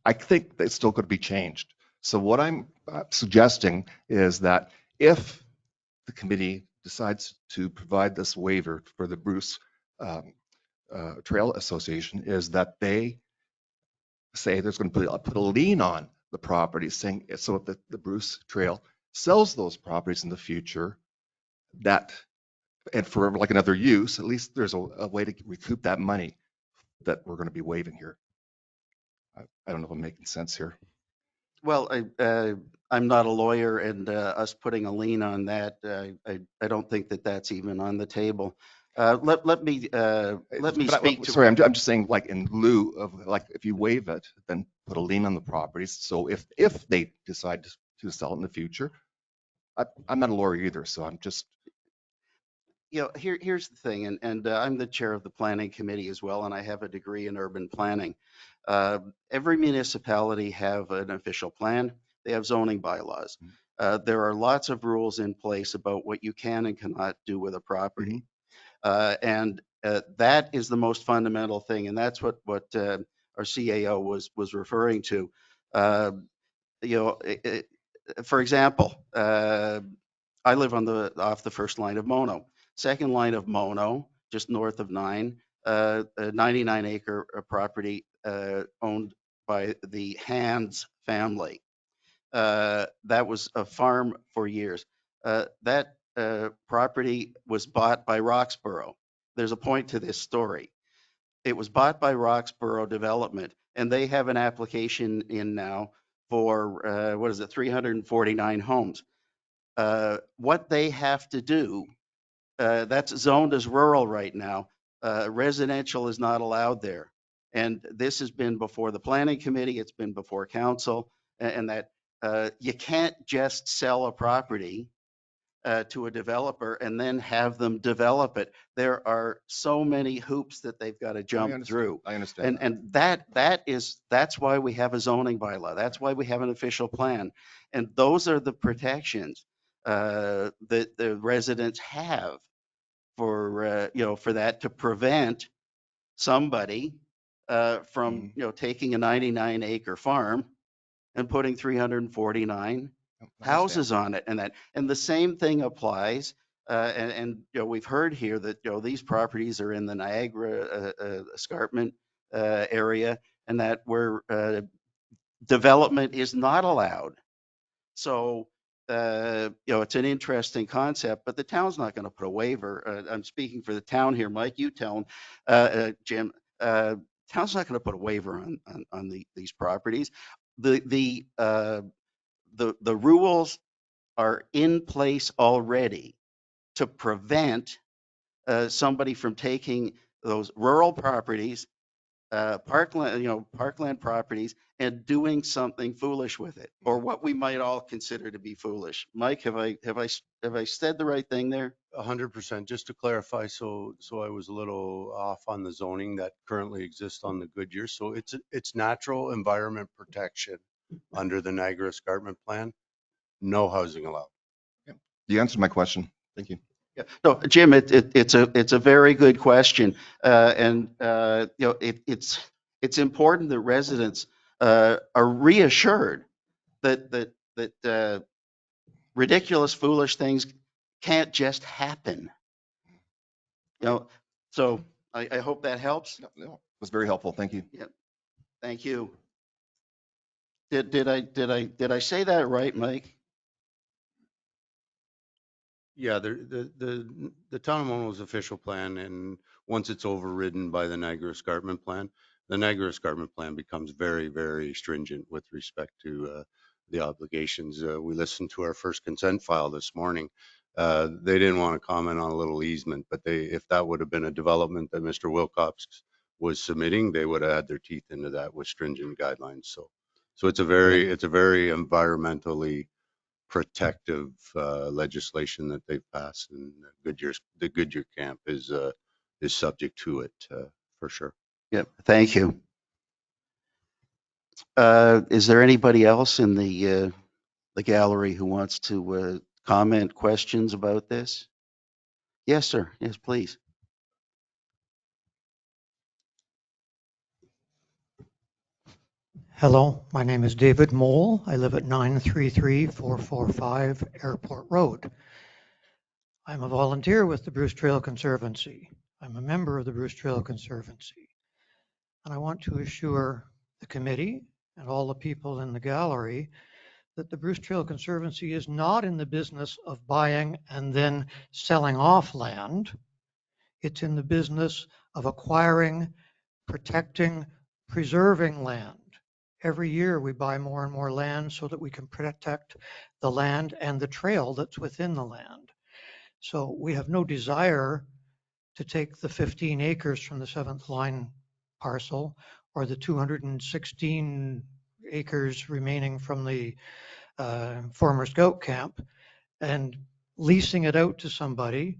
I think it's still going to be changed. So what I'm suggesting is that if the committee decides to provide this waiver for the Bruce Trail Association, is that they say there's going to put a lien on the property, saying so if the Bruce Trail sells those properties in the future, that and for like another use, at least there's a way to recoup that money that we're going to be waiving here. I don't know if I'm making sense here. Well, I'm not a lawyer, and us putting a lien on that, I don't think that that's even on the table. Let me speak to. Sorry, I'm just saying, like in lieu of, like, if you waive it, then put a lien on the properties. So if they decide to sell it in the future, I'm not a lawyer either, so I'm just. Here's the thing, and I'm the chair of the planning committee as well, and I have a degree in urban planning. Every municipality have an official plan. They have zoning bylaws. There are lots of rules in place about what you can and cannot do with a property. And that is the most fundamental thing, and that's what our CAO was referring to. For example, I live off the first line of Mono. Second line of Mono, just north of 9, a 99-acre property owned by the Hands family. That was a farm for years. That property was bought by Roxborough. There's a point to this story. It was bought by Roxborough Development, and they have an application in now for, 349 homes. What they have to do, that's zoned as rural right now. Residential is not allowed there. And this has been before the planning committee, it's been before council, and that you can't just sell a property to a developer and then have them develop it. There are so many hoops that they've got to jump through. I understand. And that's why we have a zoning bylaw. That's why we have an official plan. And those are the protections that the residents have for for that, to prevent somebody from taking a 99-acre farm and putting 349 houses on it, and the same thing applies. And we've heard here that these properties are in the Niagara escarpment area, and that we're development is not allowed. So, it's an interesting concept, but the town's not going to put a waiver. I'm speaking for the town here. Mike, you tell him, Jim, town's not going to put a waiver on these properties. The rules are in place already to prevent somebody from taking those rural properties, parkland properties, and doing something foolish with it, or what we might all consider to be foolish. Mike, have I said the right thing there? 100%. Just to clarify, so I was a little off on the zoning that currently exists on the Goodyear. So it's natural environment protection under the Niagara Escarpment Plan. No housing allowed. You answered my question. Thank you. Yeah. No, Jim, it's a very good question, it's important that residents are reassured that ridiculous, foolish things can't just happen. So I hope that helps. No, it was very helpful. Thank you. Yeah, thank you. Did I say that right, Mike? Yeah, the town of Mono's official plan, and once it's overridden by the Niagara Escarpment Plan, the Niagara Escarpment Plan becomes very, very stringent with respect to the obligations. We listened to our first consent file this morning. They didn't want to comment on a little easement, but if that would have been a development that Mr. Wilcox was submitting, they would have had their teeth into that with stringent guidelines. So it's a very environmentally protective legislation that they've passed, and the Goodyear camp is subject to it for sure. Yep, thank you. Is there anybody else in the gallery who wants to comment, questions about this? Yes, sir. Yes, please. Hello, my name is David Mole. I live at 933-445 Airport Road. I'm a volunteer with the Bruce Trail Conservancy. I'm a member of the Bruce Trail Conservancy. And I want to assure the committee and all the people in the gallery that the Bruce Trail Conservancy is not in the business of buying and then selling off land. It's in the business of acquiring, protecting, preserving land. Every year we buy more and more land so that we can protect the land and the trail that's within the land. So we have no desire to take the 15 acres from the 7th line parcel or the 216 acres remaining from the former scout camp and leasing it out to somebody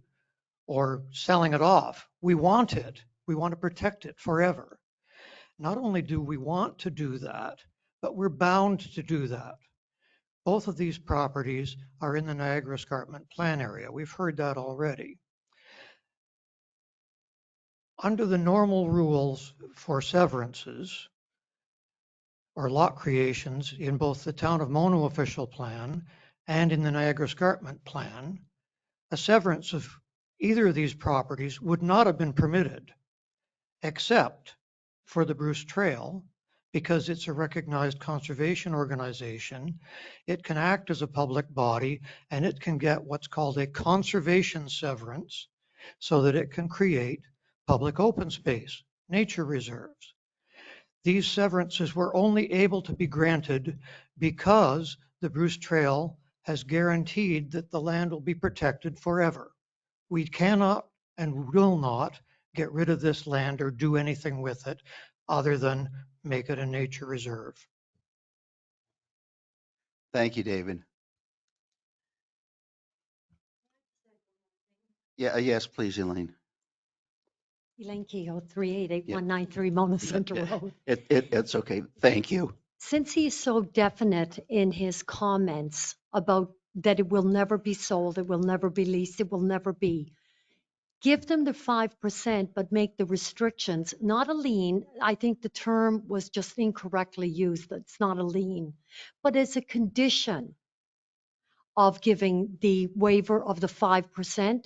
or selling it off. We want it. We want to protect it forever. Not only do we want to do that, but we're bound to do that. Both of these properties are in the Niagara Escarpment Plan area. We've heard that already. Under the normal rules for severances or lot creations in both the Town of Mono official plan and in the Niagara Escarpment Plan, a severance of either of these properties would not have been permitted, except for the Bruce Trail, because it's a recognized conservation organization. It can act as a public body and it can get what's called a conservation severance so that it can create public open space, nature reserves. These severances were only able to be granted because the Bruce Trail has guaranteed that the land will be protected forever. We cannot and will not get rid of this land or do anything with it other than make it a nature reserve. Thank you, David. Yeah, yes, please, Elaine. Elaine Kehoe, 388-193 Mona Center Road. It's okay. Thank you. Since he's so definite in his comments about that it will never be sold, it will never be leased, it will never be, give them the 5%, but make the restrictions, not a lien. I think the term was just incorrectly used. It's not a lien, but as a condition of giving the waiver of the 5%,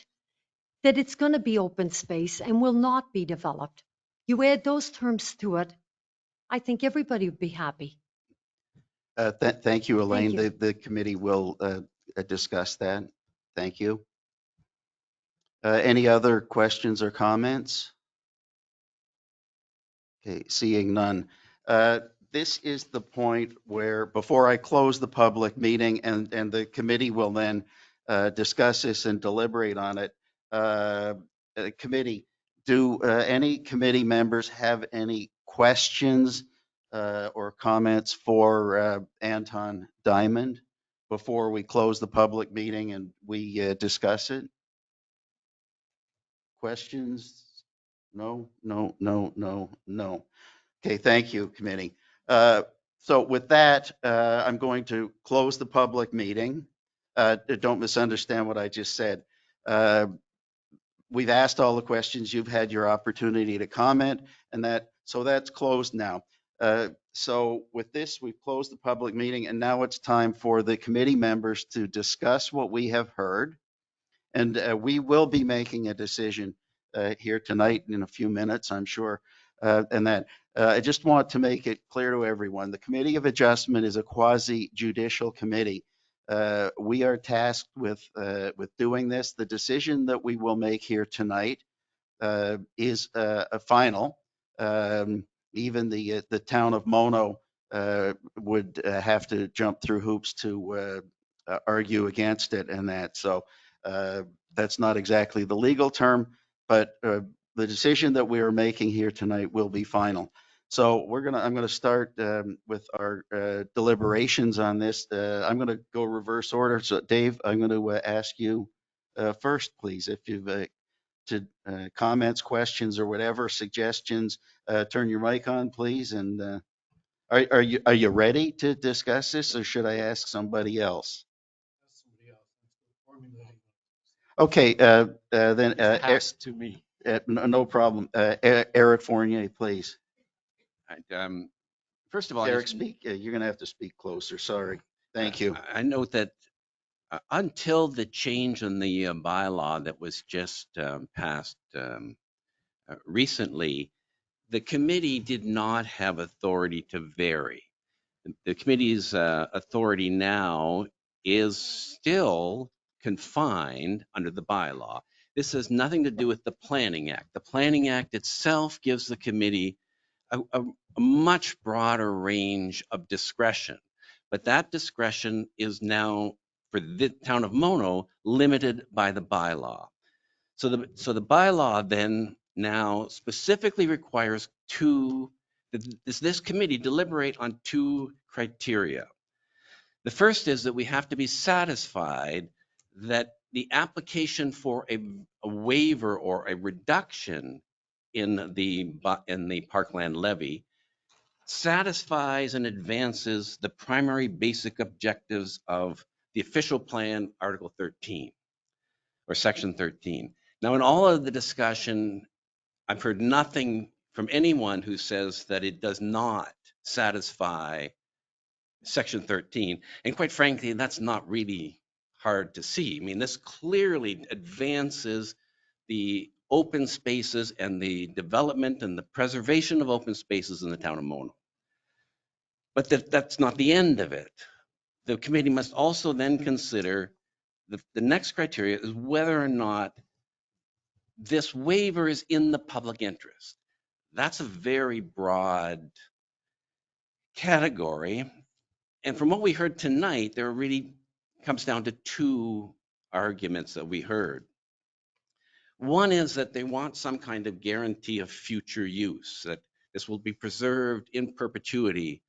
that it's going to be open space and will not be developed. You add those terms to it, I think everybody would be happy. Thank you, Elaine. you. The committee will discuss that. Thank you. Any other questions or comments? Okay, seeing none. This is the point where, before I close the public meeting and the committee will then discuss this and deliberate on it. Committee, do any committee members have any questions or comments for Anton Diamond before we close the public meeting and we discuss it? Questions? No, no, no, no, no. Okay, thank you, committee. So with that, I'm going to close the public meeting. Don't misunderstand what I just said. We've asked all the questions. You've had your opportunity to comment, and so that's closed now. So with this, we've closed the public meeting, and now it's time for the committee members to discuss what we have heard. And we will be making a decision here tonight in a few minutes, I'm sure. I just want to make it clear to everyone, the Committee of Adjustment is a quasi-judicial committee. We are tasked with doing this. The decision that we will make here tonight is a final. Even the town of Mono would have to jump through hoops to argue against it and that. So that's not exactly the legal term, but the decision that we are making here tonight will be final. So I'm gonna start with our deliberations on this. I'm gonna go reverse order. So Dave, I'm gonna ask you first, please, if you've comments, questions, or whatever, suggestions, turn your mic on, please. And are you ready to discuss this, or should I ask somebody else? Okay, then Pass to me. no problem. Eric Fournier, please. First of all, Eric, speak. You're going to have to speak closer. Sorry. Thank you. I note that until the change in the bylaw that was just passed recently, the committee did not have authority to vary. The committee's authority now is still confined under the bylaw. This has nothing to do with the Planning Act. The Planning Act itself gives the committee a much broader range of discretion, but that discretion is now, for the town of Mono, limited by the bylaw. So the bylaw then now specifically requires this committee deliberate on two criteria. The first is that we have to be satisfied that the application for a waiver or a reduction in the parkland levy satisfies and advances the primary basic objectives of the official plan, Article 13 or Section 13. Now, in all of the discussion, I've heard nothing from anyone who says that it does not satisfy Section 13. And quite frankly, that's not really hard to see. I mean, this clearly advances the open spaces and the development and the preservation of open spaces in the town of Mono. But that's not the end of it. The committee must also then consider the next criteria is whether or not this waiver is in the public interest. That's a very broad category. And from what we heard tonight, there really comes down to two arguments that we heard. One is that they want some kind of guarantee of future use, that this will be preserved in perpetuity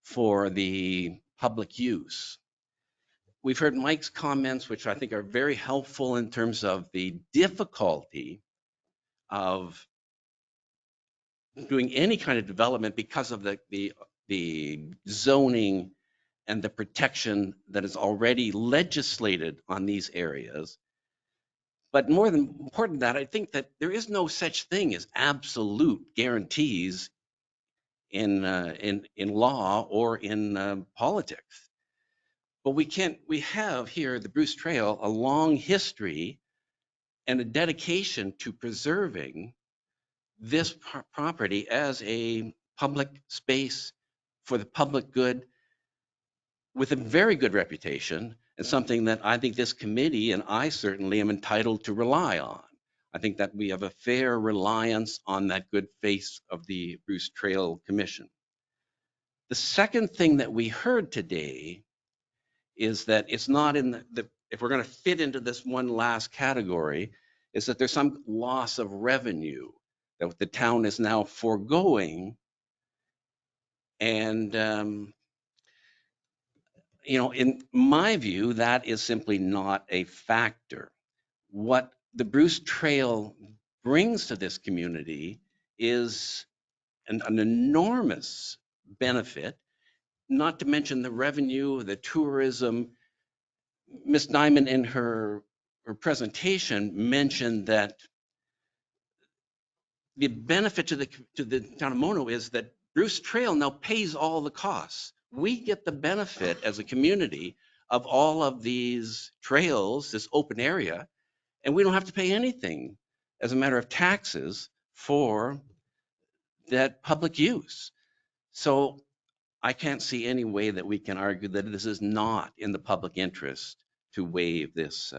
for the public use. We've heard Mike's comments, which I think are very helpful in terms of the difficulty of doing any kind of development because of the zoning and the protection that is already legislated on these areas. But more than important than that, I think that there is no such thing as absolute guarantees in law or in politics. But we have here the Bruce Trail, a long history and a dedication to preserving this property as a public space for the public good. with a very good reputation and something that I think this committee and I certainly am entitled to rely on. I think that we have a fair reliance on that good faith of the Bruce Trail Commission. The second thing that we heard today is that it's not in if we're going to fit into this one last category, is that there's some loss of revenue that the town is now foregoing. And, in my view, that is simply not a factor. What the Bruce Trail brings to this community is an enormous benefit, not to mention the revenue, the tourism. Ms. Nyman in her presentation mentioned that the benefit to the town of Mono is that Bruce Trail now pays all the costs. We get the benefit as a community of all of these trails, this open area, and we don't have to pay anything as a matter of taxes for that public use. So I can't see any way that we can argue that this is not in the public interest to waive this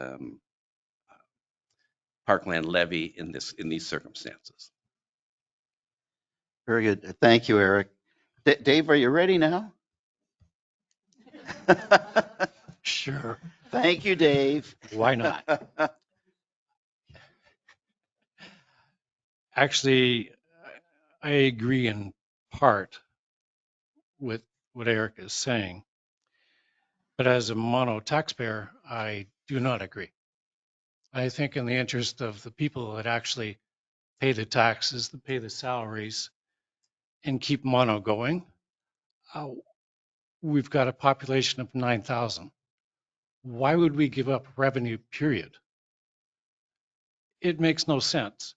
parkland levy in these circumstances. Very good. Thank you, Eric. Dave, are you ready now? Sure. Thank you, Dave. Why not? Actually, I agree in part with what Eric is saying. But as a Mono taxpayer, I do not agree. I think in the interest of the people that actually pay the taxes, that pay the salaries, and keep Mono going, we've got a population of 9,000. Why would we give up revenue, period? It makes no sense.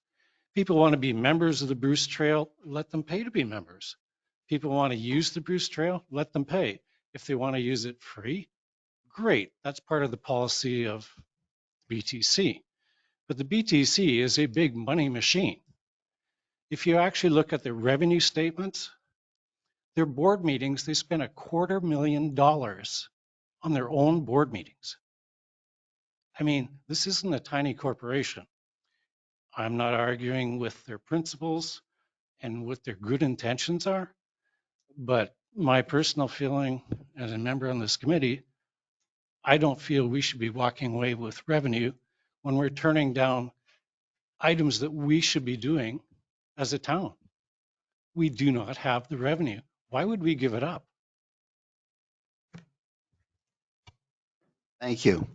People want to be members of the Bruce Trail, let them pay to be members. People want to use the Bruce Trail, let them pay. If they want to use it free, great. That's part of the policy of BTC. But the BTC is a big money machine. If you actually look at their revenue statements, their board meetings, they spend $250,000 on their own board meetings. I mean, this isn't a tiny corporation. I'm not arguing with their principles and what their good intentions are, but my personal feeling as a member on this committee, I don't feel we should be walking away with revenue when we're turning down items that we should be doing as a town. We do not have the revenue. Why would we give it up? Thank you.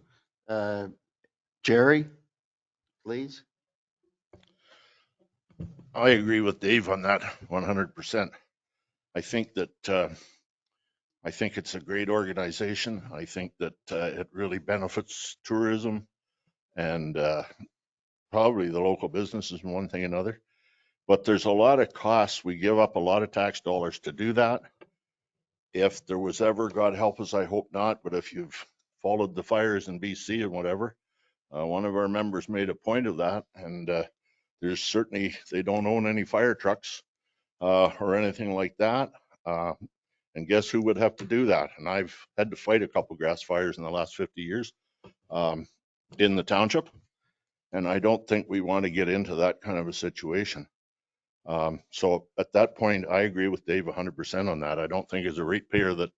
Jerry, please. I agree with Dave on that 100%. I think that I think it's a great organization. I think that it really benefits tourism and probably the local businesses and one thing or another. But there's a lot of costs. We give up a lot of tax dollars to do that. If there was ever, God help us, I hope not, but if you've followed the fires in BC and whatever, one of our members made a point of that, and there's certainly, they don't own any fire trucks or anything like that. And guess who would have to do that? And I've had to fight a couple grass fires in the last 50 years in the township. And I don't think we want to get into that kind of a situation. So at that point, I agree with Dave 100% on that. I don't think as a ratepayer that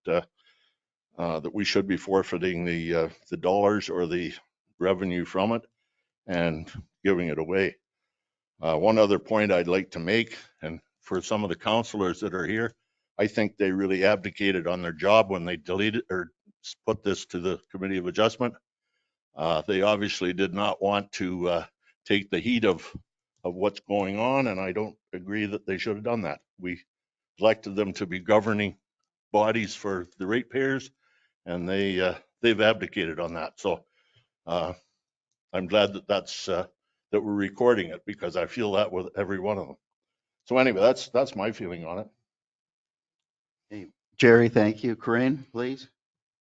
that we should be forfeiting the dollars or the revenue from it and giving it away. One other point I'd like to make, and for some of the councilors that are here, I think they really abdicated on their job when they deleted or put this to the Committee of Adjustment. They obviously did not want to take the heat of what's going on, and I don't agree that they should have done that. We elected them to be governing bodies for the ratepayers, and they've abdicated on that. So I'm glad that that we're recording it, because I feel that with every one of them. So anyway, that's my feeling on it. Hey, Jerry, thank you. Corinne, please.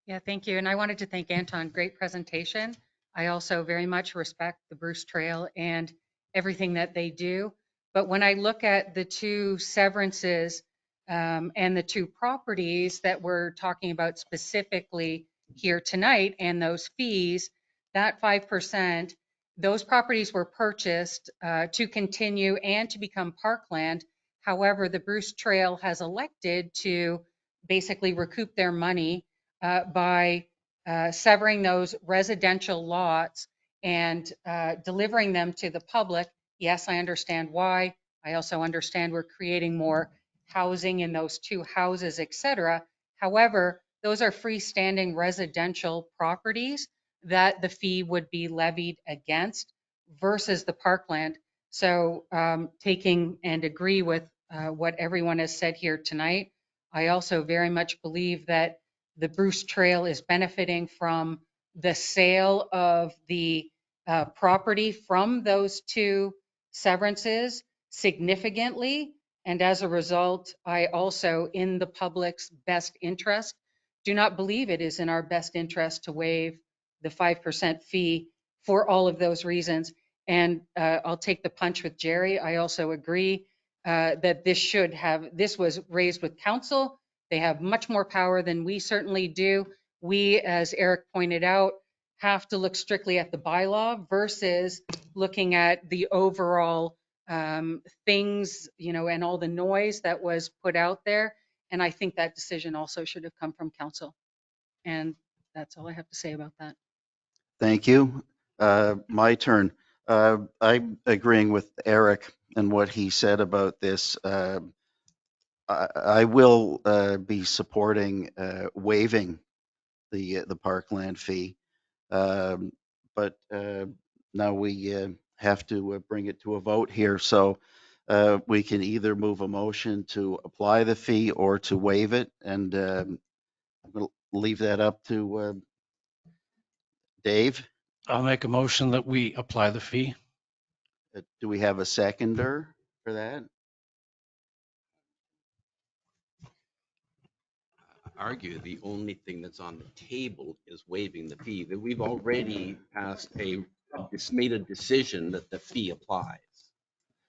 Yeah, thank you. And I wanted to thank Anton. Great presentation. I also very much respect the Bruce Trail and everything that they do. But when I look at the two severances, and the two properties that we're talking about specifically here tonight and those fees, that 5%, those properties were purchased to continue and to become parkland. However, the Bruce Trail has elected to basically recoup their money by severing those residential lots and delivering them to the public. Yes, I understand why. I also understand we're creating more housing in those two houses, et cetera. However, those are freestanding residential properties that the fee would be levied against versus the parkland. So taking and agree with what everyone has said here tonight, I also very much believe that the Bruce Trail is benefiting from the sale of the property from those two severances significantly. And as a result, I also, in the public's best interest, do not believe it is in our best interest to waive the 5% fee for all of those reasons. And I'll take the punch with Jerry. I also agree that this was raised with council. They have much more power than we certainly do. We, as Eric pointed out, have to look strictly at the bylaw versus looking at the overall things, and all the noise that was put out there. And I think that decision also should have come from council. And that's all I have to say about that. Thank you. My turn. I'm agreeing with Eric and what he said about this. I will be supporting waiving the parkland fee. But now we have to bring it to a vote here. So we can either move a motion to apply the fee or to waive it. And I'm going to leave that up to Dave. I'll make a motion that we apply the fee. Do we have a seconder for that? Argue the only thing that's on the table is waiving the fee. That we've already made a decision that the fee applies.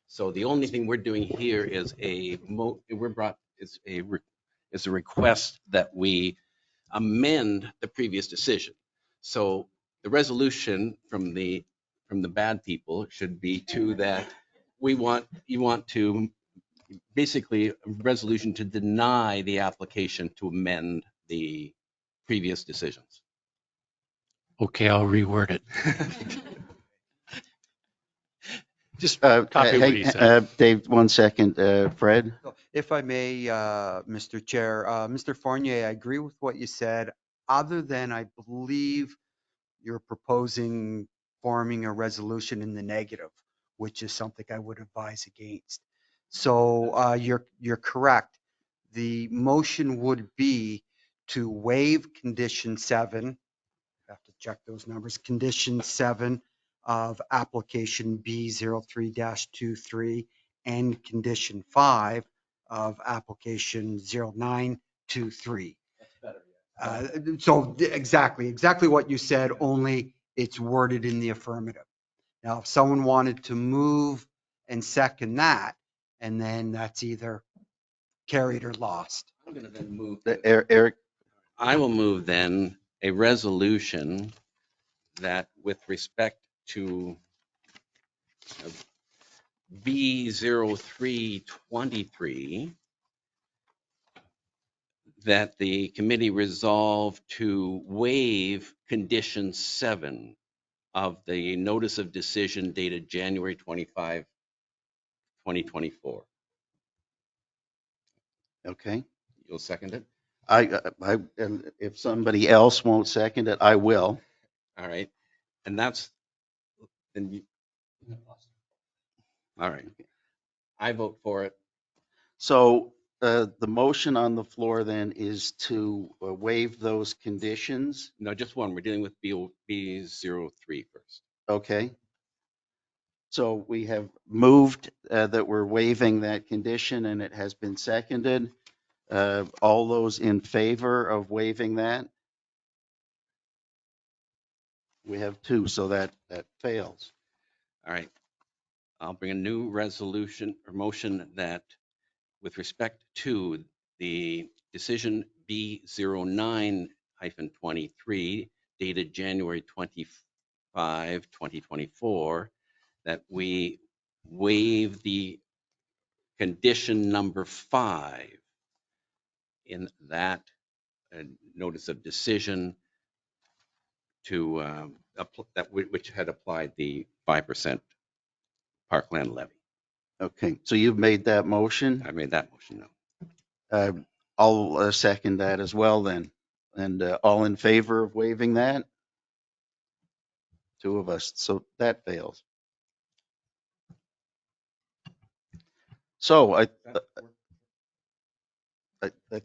So the only thing we're doing here is a request that we amend the previous decision. So the resolution from the bad people should be that you want to basically a resolution to deny the application to amend the previous decisions. Okay, I'll reword it. Just copy what he said. Dave, 1 second. Fred? If I may, Mr. Chair, Mr. Fournier, I agree with what you said, other than I believe you're proposing forming a resolution in the negative, which is something I would advise against. So you're correct. The motion would be to waive condition 7. I have to check those numbers. Condition 7 of application B03-23 and condition 5 of application 0923. So exactly what you said, only it's worded in the affirmative. Now, if someone wanted to move and second that, and then that's either carried or lost. I'm going to then move. Eric? I will move then a resolution that with respect to B0323, that the committee resolve to waive condition 7 of the notice of decision dated January 25, 2024. Okay. You'll second it? And if somebody else won't second it, I will. All right. And that's, all right. I vote for it. So the motion on the floor then is to waive those conditions. No, just one. We're dealing with B03 first. Okay. So we have moved that we're waiving that condition, and it has been seconded. All those in favor of waiving that? We have 2, so that fails. All right. I'll bring a new resolution or motion that with respect to the decision B09-23 dated January 25, 2024, that we waive the condition number 5 in that notice of decision to which had applied the 5% parkland levy. Okay, so you've made that motion. I made that motion. No. I'll second that as well then. And all in favor of waiving that? 2 of us, so that fails. So I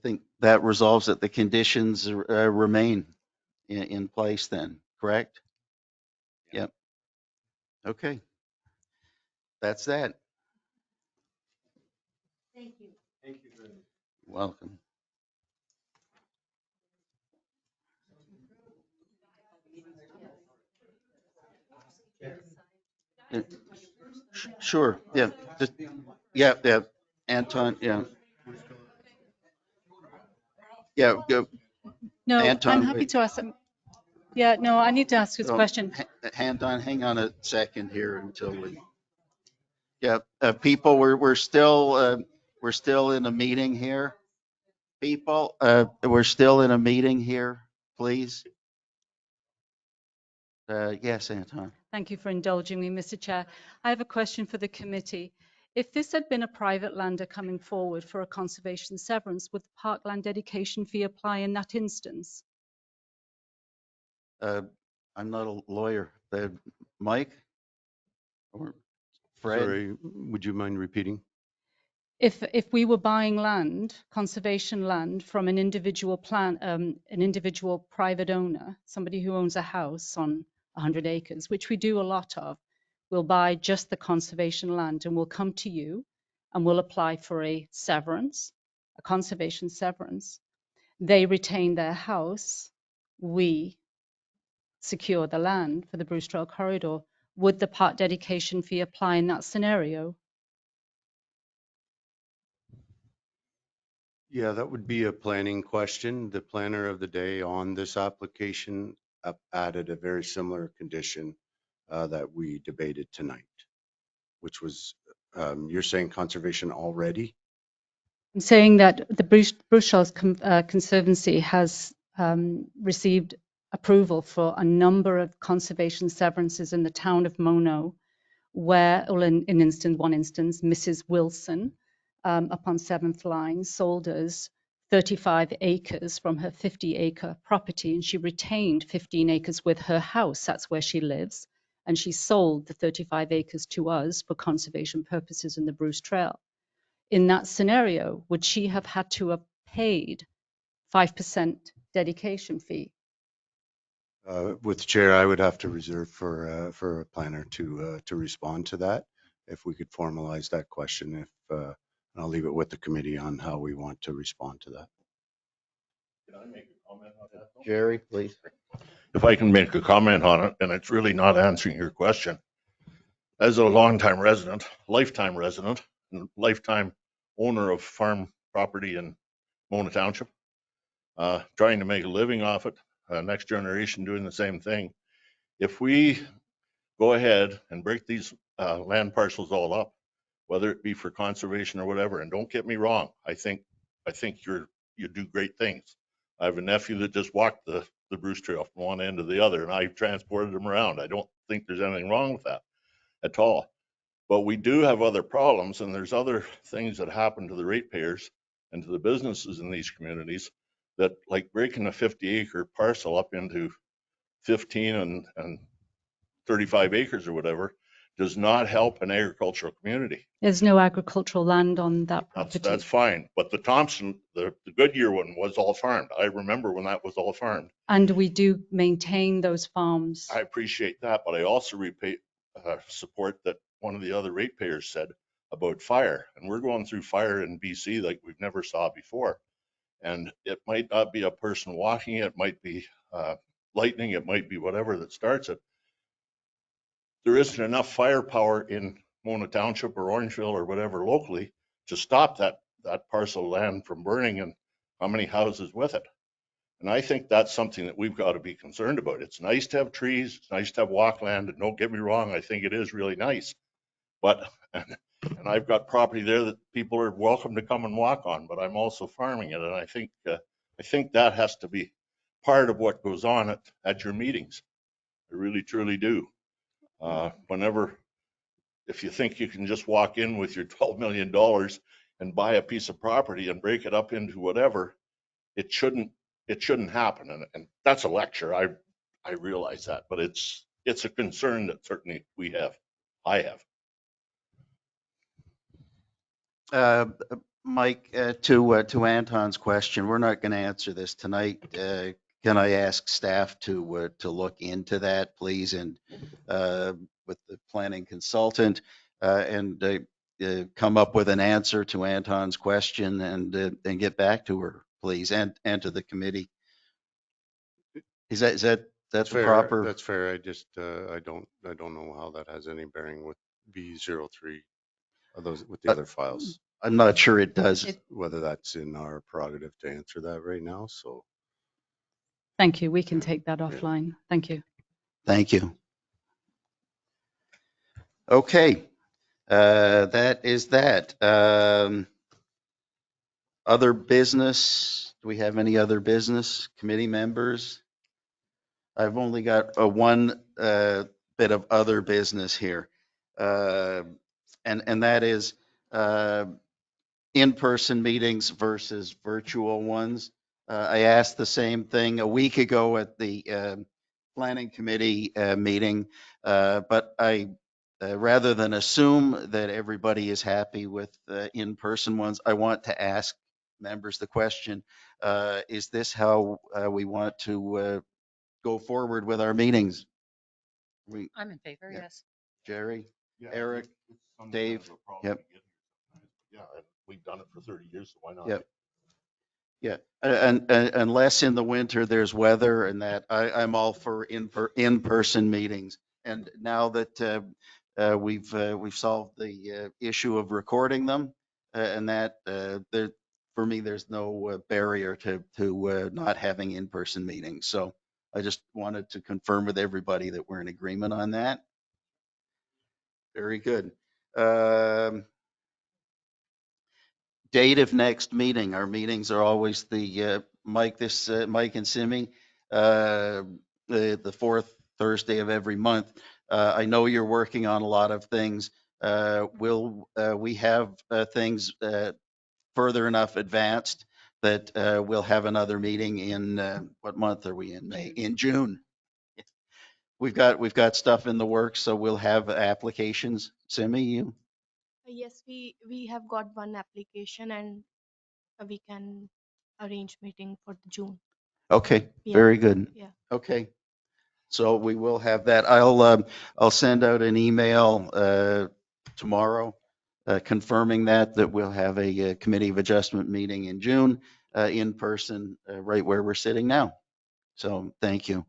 think that resolves that the conditions remain in place then, correct? Yep. Okay. That's that. Thank you. Thank you very much. Welcome. Sure, yeah, just, yeah, Anton, yeah. Yeah, go. No, Anton, I'm happy wait. to ask them. Yeah, no, I need to ask this question. Hang on a second here until we, yeah, people, we're still in a meeting here. People, we're still in a meeting here, please. Yes, Anton. Thank you for indulging me, Mr. Chair. I have a question for the committee. If this had been a private lander coming forward for a conservation severance, would the parkland dedication fee apply in that instance? I'm not a lawyer. Mike? Or Fred? Sorry, would you mind repeating? If we were buying land, conservation land, from an individual an individual private owner, somebody who owns a house on 100 acres, which we do a lot of, we'll buy just the conservation land and we'll come to you and we'll apply for a severance, a conservation severance. They retain their house, we secure the land for the Bruce Trail corridor. Would the part dedication fee apply in that scenario? Yeah, that would be a planning question. The planner of the day on this application added a very similar condition that we debated tonight, which was, you're saying conservation already? I'm saying that the Bruce Trail Conservancy has received approval for a number of conservation severances in the town of Mono, where, or in one instance, Mrs. Wilson, up on 7th Line, sold us 35 acres from her 50-acre property, and she retained 15 acres with her house. That's where she lives. And she sold the 35 acres to us for conservation purposes in the Bruce Trail. In that scenario, would she have had to have paid 5% dedication fee? With the chair, I would have to reserve for a planner to respond to that. If we could formalize that question, and I'll leave it with the committee on how we want to respond to that. Can I make a comment on that? Jerry, please. If I can make a comment on it, and it's really not answering your question. As a longtime resident, lifetime resident, and lifetime owner of farm property in Mona Township, trying to make a living off it, next generation doing the same thing. If we go ahead and break these land parcels all up, whether it be for conservation or whatever, and don't get me wrong, I think you do great things. I have a nephew that just walked the Bruce Trail from one end to the other, and I transported him around. I don't think there's anything wrong with that at all. But we do have other problems, and there's other things that happen to the ratepayers and to the businesses in these communities that, like breaking a 50-acre parcel up into 15 and 35 acres or whatever, does not help an agricultural community. There's no agricultural land on that property. That's fine. But the Thompson, the Goodyear one was all farmed. I remember when that was all farmed. And we do maintain those farms. I appreciate that, but I also support that one of the other ratepayers said about fire. And we're going through fire in BC like we've never saw before. And it might not be a person walking, it might be lightning, it might be whatever that starts it. There isn't enough firepower in Mona Township or Orangeville or whatever locally to stop that that parcel of land from burning and how many houses with it. And I think that's something that we've got to be concerned about. It's nice to have trees, it's nice to have walkland, and don't get me wrong, I think it is really nice. But, and I've got property there that people are welcome to come and walk on, but I'm also farming it. And I think that has to be part of what goes on at your meetings. I really, truly do. Whenever, if you think you can just walk in with your $12 million and buy a piece of property and break it up into whatever, it shouldn't happen. And that's a lecture. I realize that, but it's a concern that certainly I have. Mike, to Anton's question, we're not going to answer this tonight. Can I ask staff to look into that, please, and with the planning consultant, and come up with an answer to Anton's question and get back to her, please, and to the committee. That's That's fair. proper? That's fair. I just, I don't know how that has any bearing with B03 of those, with the other files, I'm not sure it does. whether that's in our prerogative to answer that right now. So Thank you. We can take that offline. Thank you. Thank you. Okay, that is that. Other business? Do we have any other business, committee members? I've only got one bit of other business here. And that is in-person meetings versus virtual ones. I asked the same thing a week ago at the planning committee meeting, but I, rather than assume that everybody is happy with in-person ones, I want to ask members the question, is this how we want to go forward with our meetings? I'm in favor, Yeah. yes. Jerry, Yeah, Eric, it's some Dave, kind of a problem yep. to get here sometimes. But yeah, we've done it for 30 years, so why not? Yep. Yeah, and unless in the winter there's weather and that, I'm all for in-person meetings. And now that we've solved the issue of recording them, and that there, for me, there's no barrier to not having in-person meetings. So I just wanted to confirm with everybody that we're in agreement on that. Very good. Date of next meeting. Our meetings are always the Mike and Simi, the fourth Thursday of every month. I know you're working on a lot of things. Will we have things further enough advanced that we'll have another meeting in what month are we in? May? In June. We've got stuff in the works, so we'll have applications. Simi, you? Yes, we have got one application and we can arrange meeting for the June. Okay, Yeah. very good. Yeah. Okay. So we will have that. I'll send out an email tomorrow confirming that we'll have a committee of adjustment meeting in June in person, right where we're sitting now. So thank you.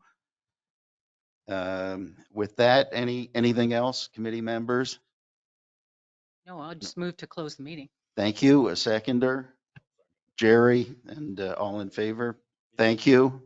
With that, anything else, committee members? No, I'll just move to close the meeting. Thank you. A seconder, Jerry, and all in favor. Thank you.